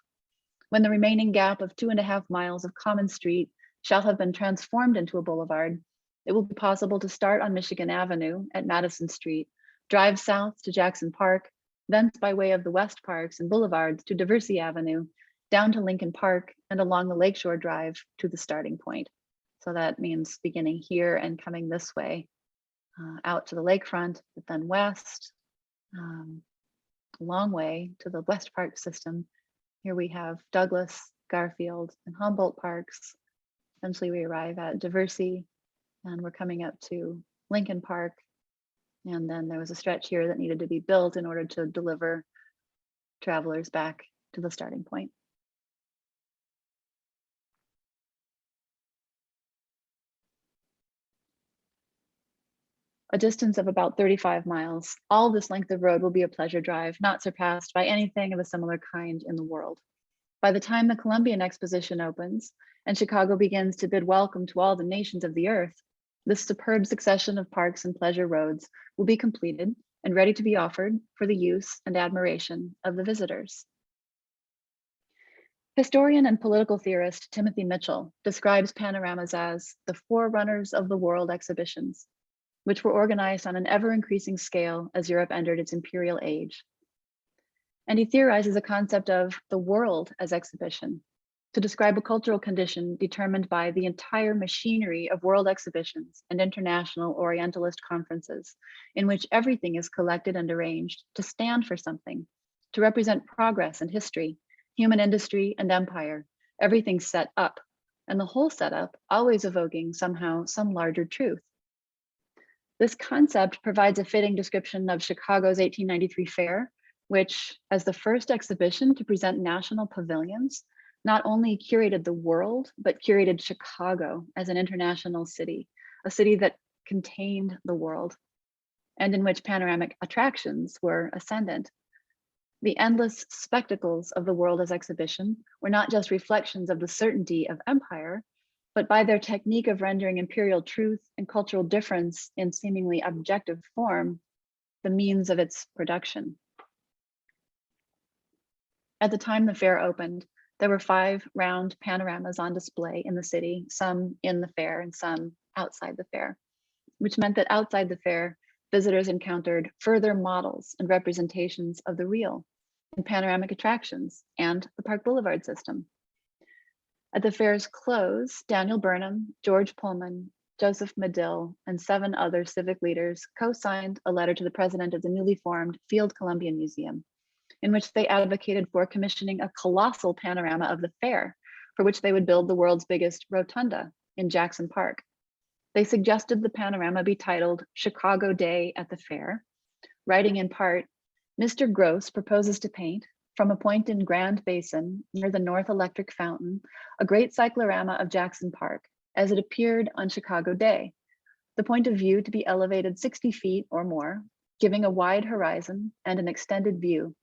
When the remaining gap of 2.5 miles of common street shall have been transformed into a boulevard, it will be possible to start on Michigan Avenue at Madison Street, drive south to Jackson Park, thence by way of the West Parks and boulevards to Diversey Avenue, down to Lincoln Park, and along the Lakeshore Drive to the starting point. So that means beginning here and coming this way, out to the lakefront, but then west, a long way to the West Park system. Here we have Douglas, Garfield, and Humboldt parks. Eventually we arrive at Diversey, and we're coming up to Lincoln Park. And then there was a stretch here that needed to be built in order to deliver travelers back to the starting point. A distance of about 35 miles. All this length of road will be a pleasure drive, not surpassed by anything of a similar kind in the world. By the time the Columbian Exposition opens and Chicago begins to bid welcome to all the nations of the earth, this superb succession of parks and pleasure roads will be completed and ready to be offered for the use and admiration of the visitors. Historian and political theorist Timothy Mitchell describes panoramas as the forerunners of the world exhibitions, which were organized on an ever-increasing scale as Europe entered its imperial age. And he theorizes a concept of the world as exhibition to describe a cultural condition determined by the entire machinery of world exhibitions and international Orientalist conferences, in which everything is collected and arranged to stand for something, to represent progress and history, human industry and empire, everything set up, and the whole setup always evoking somehow some larger truth. This concept provides a fitting description of Chicago's 1893 fair, which, as the first exhibition to present national pavilions, not only curated the world, but curated Chicago as an international city, a city that contained the world, and in which panoramic attractions were ascendant. The endless spectacles of the world as exhibition were not just reflections of the certainty of empire, but by their technique of rendering imperial truth and cultural difference in seemingly objective form, the means of its production. At the time the fair opened, there were 5 round panoramas on display in the city, some in the fair and some outside the fair, which meant that outside the fair, visitors encountered further models and representations of the real in panoramic attractions and the Park Boulevard system. At the fair's close, Daniel Burnham, George Pullman, Joseph Medill, and 7 other civic leaders co-signed a letter to the president of the newly formed Field Columbian Museum, in which they advocated for commissioning a colossal panorama of the fair, for which they would build the world's biggest rotunda in Jackson Park. They suggested the panorama be titled Chicago Day at the Fair, writing in part, Mr. Gross proposes to paint, from a point in Grand Basin near the North Electric Fountain, a great cyclorama of Jackson Park as it appeared on Chicago Day, the point of view to be elevated 60 feet or more, giving a wide horizon and an extended view.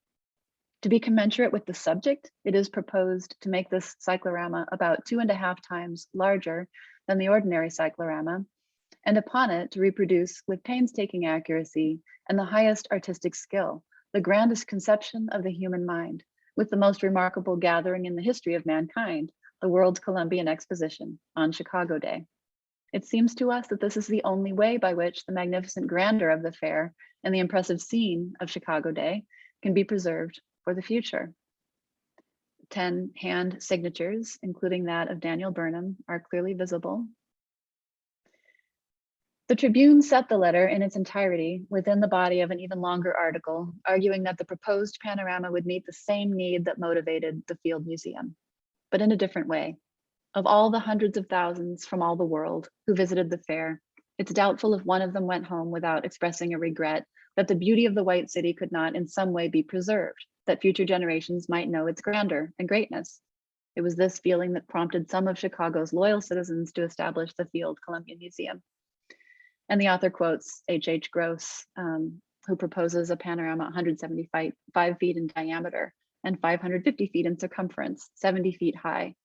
To be commensurate with the subject, it is proposed to make this cyclorama about 2.5 times larger than the ordinary cyclorama, and upon it to reproduce with painstaking accuracy and the highest artistic skill, the grandest conception of the human mind, with the most remarkable gathering in the history of mankind, the World's Columbian Exposition on Chicago Day. It seems to us that this is the only way by which the magnificent grandeur of the fair and the impressive scene of Chicago Day can be preserved for the future. 10 hand signatures, including that of Daniel Burnham, are clearly visible. The Tribune set the letter in its entirety within the body of an even longer article, arguing that the proposed panorama would meet the same need that motivated the Field Museum, but in a different way. Of all the hundreds of thousands from all the world who visited the fair, it's doubtful if one of them went home without expressing a regret that the beauty of the White City could not in some way be preserved, that future generations might know its grandeur and greatness. It was this feeling that prompted some of Chicago's loyal citizens to establish the Field Columbian Museum. And the author quotes H.H. Gross, who proposes a panorama 175 feet in diameter and 550 feet in circumference, 70 feet high.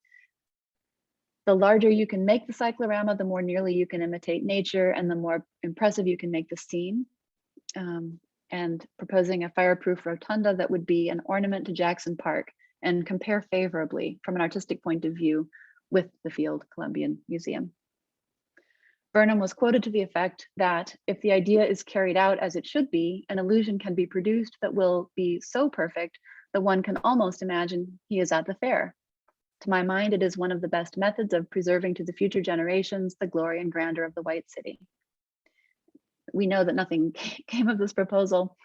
The larger you can make the cyclorama, the more nearly you can imitate nature and the more impressive you can make the scene. And proposing a fireproof rotunda that would be an ornament to Jackson Park and compare favorably from an artistic point of view with the Field Columbian Museum. Burnham was quoted to the effect that if the idea is carried out as it should be, an illusion can be produced that will be so perfect that one can almost imagine he is at the fair. To my mind, it is one of the best methods of preserving to the future generations the glory and grandeur of the White City. We know that nothing came of this proposal,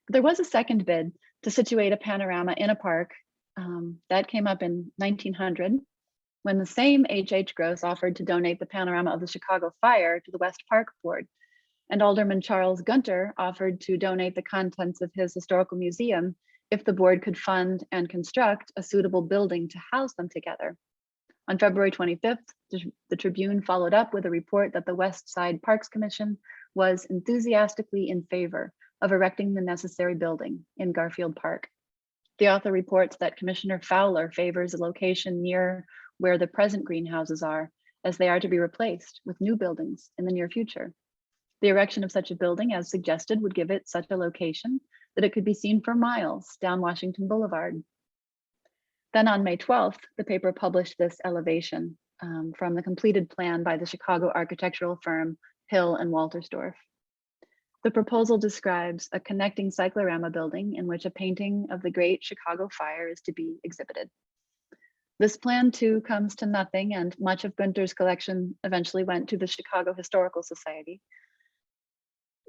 but there was a second bid to situate a panorama in a park. That came up in 1900, when the same H.H. Gross offered to donate the panorama of the Chicago fire to the West Park Board, and Alderman Charles Gunter offered to donate the contents of his historical museum if the board could fund and construct a suitable building to house them together. On February 25th, the Tribune followed up with a report that the West Side Parks Commission was enthusiastically in favor of erecting the necessary building in Garfield Park. The author reports that Commissioner Fowler favors a location near where the present greenhouses are, as they are to be replaced with new buildings in the near future. The erection of such a building, as suggested, would give it such a location that it could be seen for miles down Washington Boulevard. Then on May 12th, the paper published this elevation from the completed plan by the Chicago architectural firm Hill and Waltersdorf. The proposal describes a connecting cyclorama building in which a painting of the Great Chicago Fire is to be exhibited. This plan too comes to nothing, and much of Gunter's collection eventually went to the Chicago Historical Society.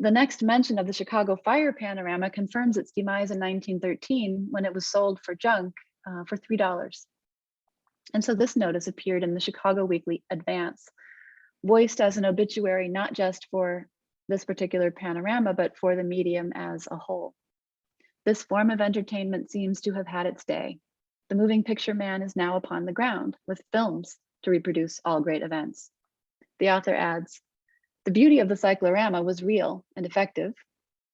The next mention of the Chicago Fire panorama confirms its demise in 1913 when it was sold for junk for $3. And so this notice appeared in the Chicago Weekly Advance, voiced as an obituary not just for this particular panorama, but for the medium as a whole. This form of entertainment seems to have had its day. The moving picture man is now upon the ground with films to reproduce all great events. The author adds, the beauty of the cyclorama was real and effective.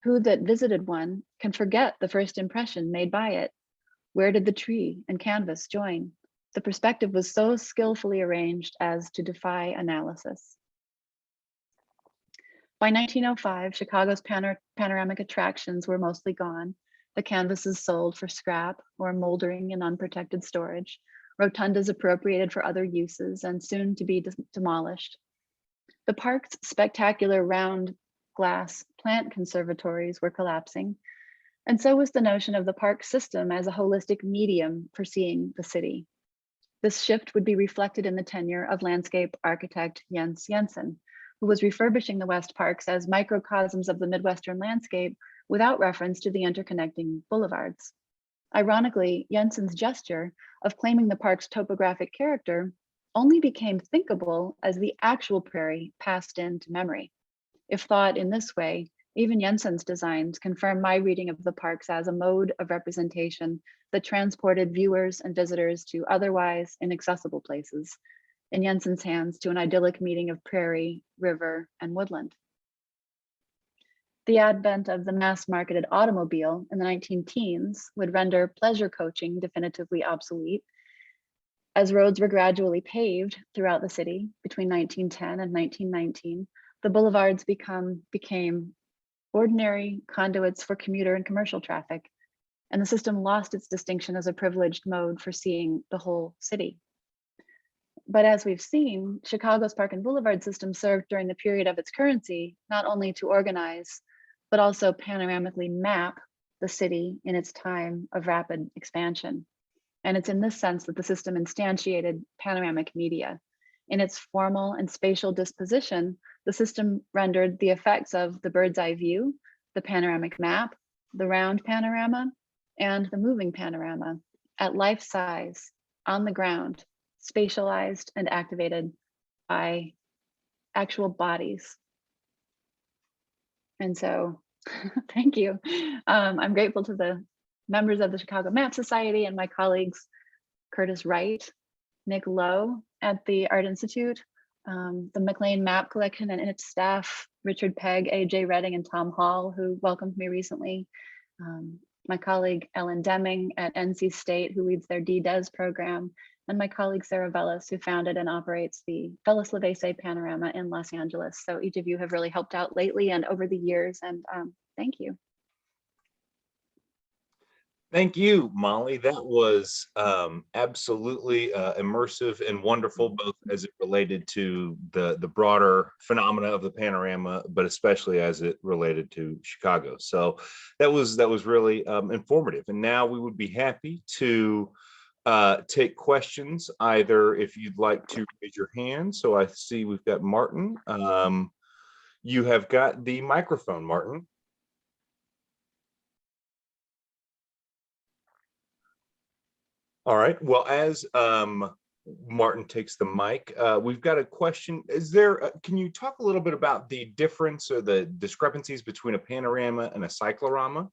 Who that visited one can forget the first impression made by it? Where did the tree and canvas join? The perspective was so skillfully arranged as to defy analysis. By 1905, Chicago's panoramic attractions were mostly gone. The canvases sold for scrap or moldering in unprotected storage, rotundas appropriated for other uses and soon to be demolished. The park's spectacular round glass plant conservatories were collapsing, and so was the notion of the park system as a holistic medium for seeing the city. This shift would be reflected in the tenure of landscape architect Jens Jensen, who was refurbishing the West Parks as microcosms of the Midwestern landscape without reference to the interconnecting boulevards. Ironically, Jensen's gesture of claiming the park's topographic character only became thinkable as the actual prairie passed into memory. If thought in this way, even Jensen's designs confirm my reading of the parks as a mode of representation that transported viewers and visitors to otherwise inaccessible places, in Jensen's hands to an idyllic meeting of prairie, river, and woodland. The advent of the mass-marketed automobile in the 19-teens would render pleasure coaching definitively obsolete. As roads were gradually paved throughout the city between 1910 and 1919, the boulevards became ordinary conduits for commuter and commercial traffic, and the system lost its distinction as a privileged mode for seeing the whole city. But as we've seen, Chicago's park and boulevard system served during the period of its currency, not only to organize, but also panoramically map the city in its time of rapid expansion. And it's in this sense that the system instantiated panoramic media. In its formal and spatial disposition, the system rendered the effects of the bird's eye view, the panoramic map, the round panorama, and the moving panorama at life size, on the ground, spatialized and activated by actual bodies. And so, thank you. I'm grateful to the members of the Chicago Map Society and my colleagues, Curtis Wright, Nick Lowe at the Art Institute, the McLean Map Collection and its staff, Richard Pegg, AJ Redding, and Tom Hall, who welcomed me recently. My colleague Ellen Deming at NC State, who leads their DDES program, and my colleague Sarah Vellis, who founded and operates the Vellis Levese Panorama in Los Angeles. So each of you have really helped out lately and over the years, and thank you. Thank you, Molly. That was absolutely immersive and wonderful, both as it related to the broader phenomena of the panorama, but especially as it related to Chicago. So that was really informative. And now we would be happy to take questions, either if you'd like to raise your hand. So I see we've got Martin. You have got the microphone, Martin. All right. Well, as Martin takes the mic, we've got a question. Can you talk a little bit about the difference or the discrepancies between a panorama and a cyclorama?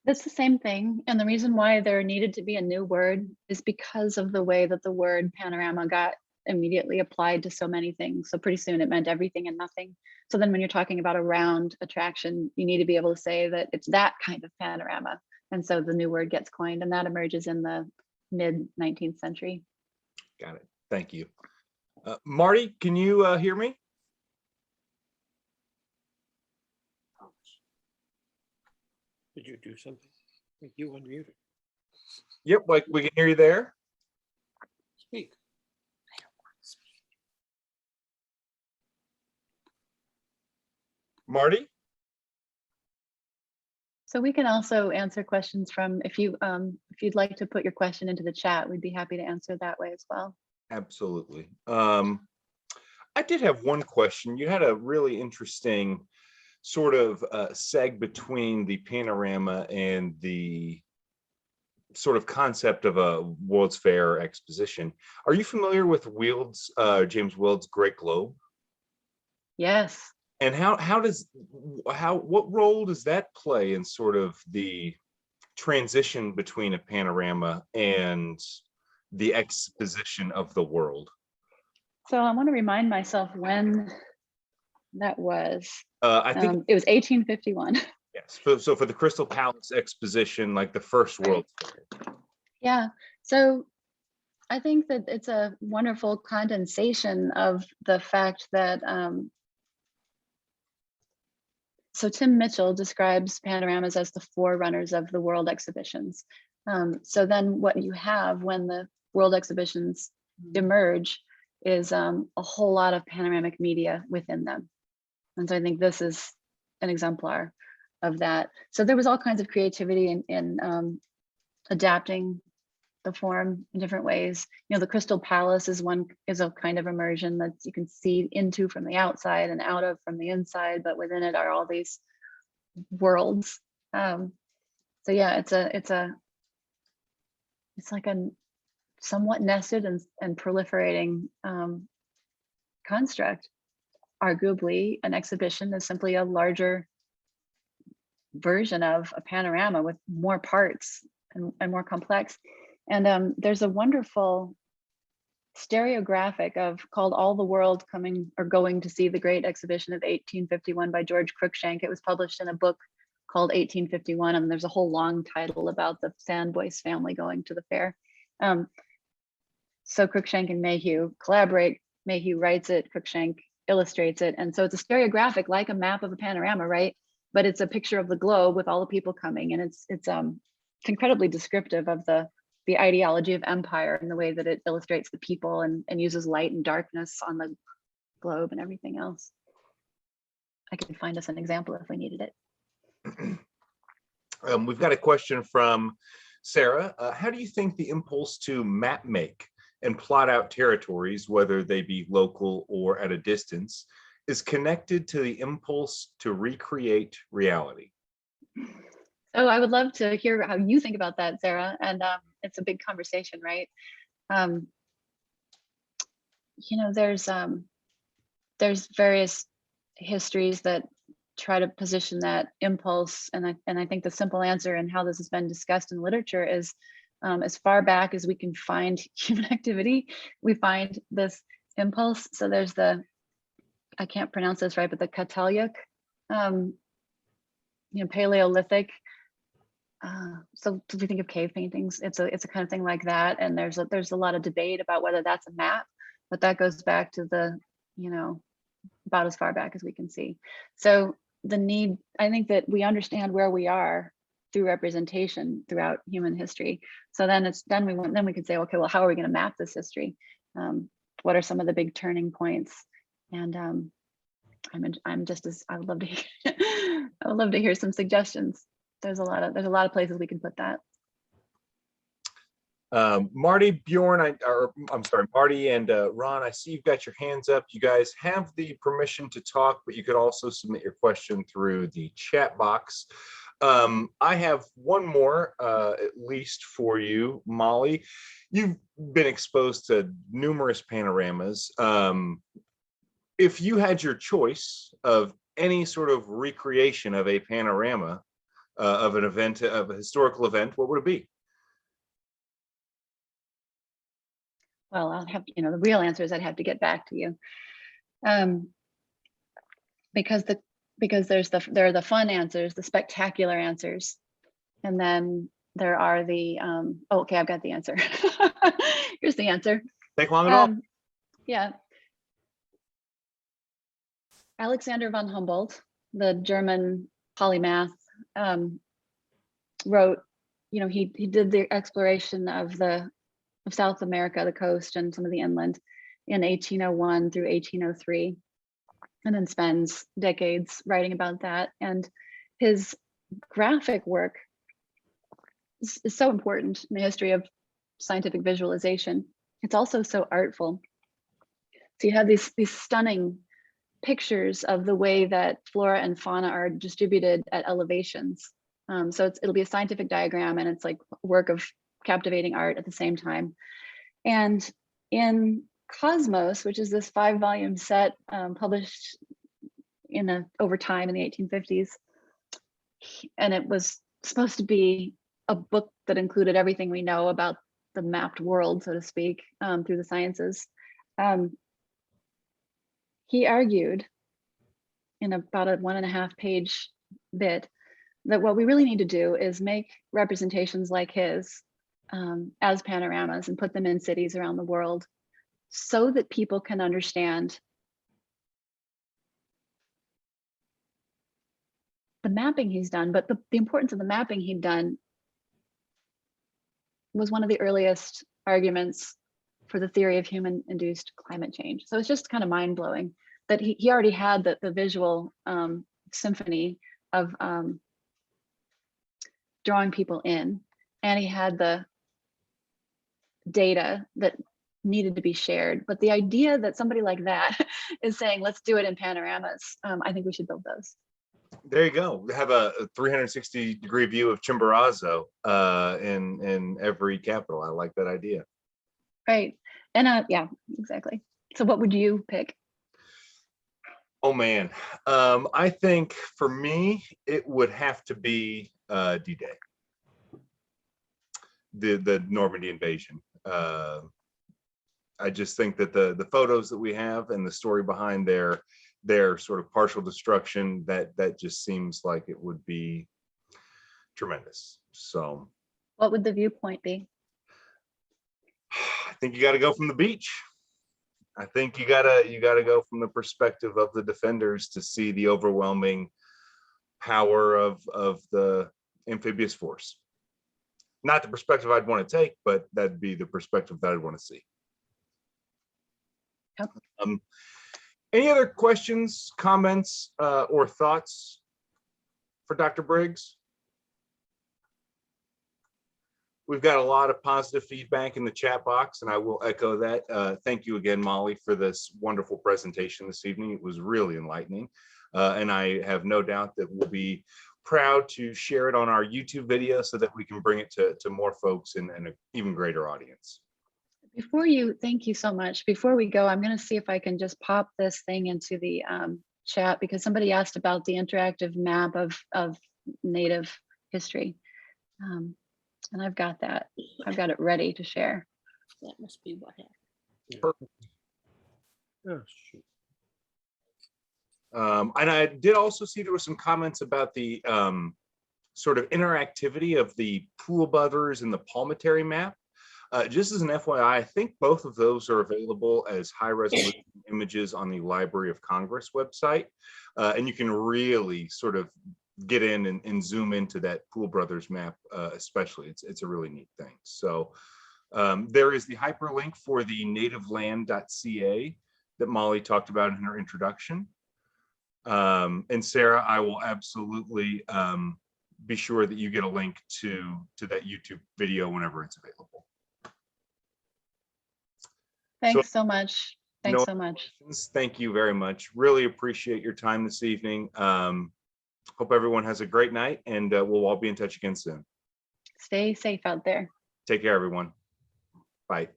That's the same thing. And the reason why there needed to be a new word is because of the way that the word panorama got immediately applied to so many things. So pretty soon it meant everything and nothing. So then when you're talking about a round attraction, you need to be able to say that it's that kind of panorama. And so the new word gets coined, and that emerges in the mid-19th century. Got it. Thank you. Marty, can you hear me? Did you do something? I think you unmuted. Yep, like we can hear you there. Speak. I don't want to speak. Marty? So we can also answer questions from, if you'd like to put your question into the chat, we'd be happy to answer that way as well. Absolutely. I did have one question. You had a really interesting sort of seg between the panorama and the sort of concept of a World's Fair exposition. Are you familiar with James Wilde's Great Globe? Yes. And what role does that play in sort of the transition between a panorama and the exposition of the world? So I want to remind myself when that was. I think it was 1851. Yes. So for the Crystal Palace exposition, like the first World Fair. Yeah. So I think that it's a wonderful condensation of the fact that so Tim Mitchell describes panoramas as the forerunners of the world exhibitions. So then what you have when the world exhibitions emerge is a whole lot of panoramic media within them. And so I think this is an exemplar of that. So there was all kinds of creativity in adapting the form in different ways. You know, the Crystal Palace is a kind of immersion that you can see into from the outside and out of from the inside, but within it are all these worlds. So yeah, it's like a somewhat nested and proliferating construct. Arguably, an exhibition is simply a larger version of a panorama with more parts and more complex. And there's a wonderful stereographic called All the World Coming or Going to See the Great Exhibition of 1851 by George Cruikshank. It was published in a book called 1851, and there's a whole long title about the Sandboys family going to the fair. So Cruikshank and Mayhew collaborate. Mayhew writes it, Cruikshank illustrates it. And so it's a stereographic, like a map of a panorama, right? But it's a picture of the globe with all the people coming. And it's incredibly descriptive of the ideology of empire and the way that it illustrates the people and uses light and darkness on the globe and everything else. I could find us an example if we needed it. We've got a question from Sarah. How do you think the impulse to map make and plot out territories, whether they be local or at a distance, is connected to the impulse to recreate reality? Oh, I would love to hear how you think about that, Sarah. And it's a big conversation, right? You know, there's various histories that try to position that impulse, and I think the simple answer and how this has been discussed in literature is as far back as we can find human activity, we find this impulse. So there's the, I can't pronounce this right, but the Catalyuk, Paleolithic. So if we think of cave paintings, it's a kind of thing like that. And there's a lot of debate about whether that's a map, but that goes back to the, about as far back as we can see. So the need, I think that we understand where we are through representation throughout human history. So then we could say, okay, well, how are we going to map this history? What are some of the big turning points? And I'm just as I would love to hear, I would love to hear some suggestions. There's a lot of places we can put that. Marty, Bjorn, Marty and Ron, I see you've got your hands up. You guys have the permission to talk, but you could also submit your question through the chat box. I have one more, at least for you, Molly. You've been exposed to numerous panoramas. If you had your choice of any sort of recreation of a panorama, of an event, of a historical event, what would it be? Well, I'll have, the real answer is I'd have to get back to you. Because there are the fun answers, the spectacular answers. And then there are the, okay, I've got the answer. Here's the answer. Take long at all. Yeah. Alexander von Humboldt, the German polymath, wrote, he did the exploration of South America, the coast and some of the inland in 1801 through 1803, and then spends decades writing about that. And his graphic work is so important in the history of scientific visualization. It's also so artful. So you have these stunning pictures of the way that flora and fauna are distributed at elevations. So it'll be a scientific diagram, and it's like work of captivating art at the same time. And in Cosmos, which is this 5-volume set published over time in the 1850s, and it was supposed to be a book that included everything we know about the mapped world, so to speak, through the sciences. He argued in about a 1.5-page bit that what we really need to do is make representations like his as panoramas and put them in cities around the world so that people can understand the mapping he's done. But the importance of the mapping he'd done was one of the earliest arguments for the theory of human-induced climate change. So it's just kind of mind-blowing that he already had the visual symphony of drawing people in, and he had the data that needed to be shared. But the idea that somebody like that is saying, let's do it in panoramas, I think we should build those. There you go. We have a 360-degree view of Chimborazo in every capital. I like that idea. Right. And yeah, exactly. So what would you pick? Oh man, I think for me it would have to be D-Day, the Normandy invasion. I just think that the photos that we have and the story behind their sort of partial destruction, that just seems like it would be tremendous. So, what would the viewpoint be? I think you got to go from the beach. I think you gotta go from the perspective of the defenders to see the overwhelming power of the amphibious force. Not the perspective I'd want to take, but that'd be the perspective that I'd want to see. Yep. Any other questions, comments, or thoughts for Dr. Briggs? We've got a lot of positive feedback in the chat box, and I will echo that. Thank you again, Molly, for this wonderful presentation this evening. It was really enlightening, and I have no doubt that we'll be proud to share it on our YouTube video so that we can bring it to more folks and an even greater audience. Thank you so much. Before we go, I'm going to see if I can just pop this thing into the chat, because somebody asked about the interactive map of Native history. And I've got that. I've got it ready to share. That must be what happened. Perfect. Oh, shoot. And I did also see there were some comments about the sort of interactivity of the Poole butters and the palmetary map. Just as an FYI, I think both of those are available as high resolution images on the Library of Congress website. And you can really sort of get in and zoom into that Poole Brothers map, especially. It's a really neat thing. So there is the hyperlink for the nativeland.ca that Molly talked about in her introduction. And Sarah, I will absolutely be sure that you get a link to that YouTube video whenever it's available. Thanks so much. Thanks No so much. questions. Thank you very much. Really appreciate your time this evening. Hope everyone has a great night, and we'll all be in touch again soon. Stay safe out there. Take care, everyone. Bye.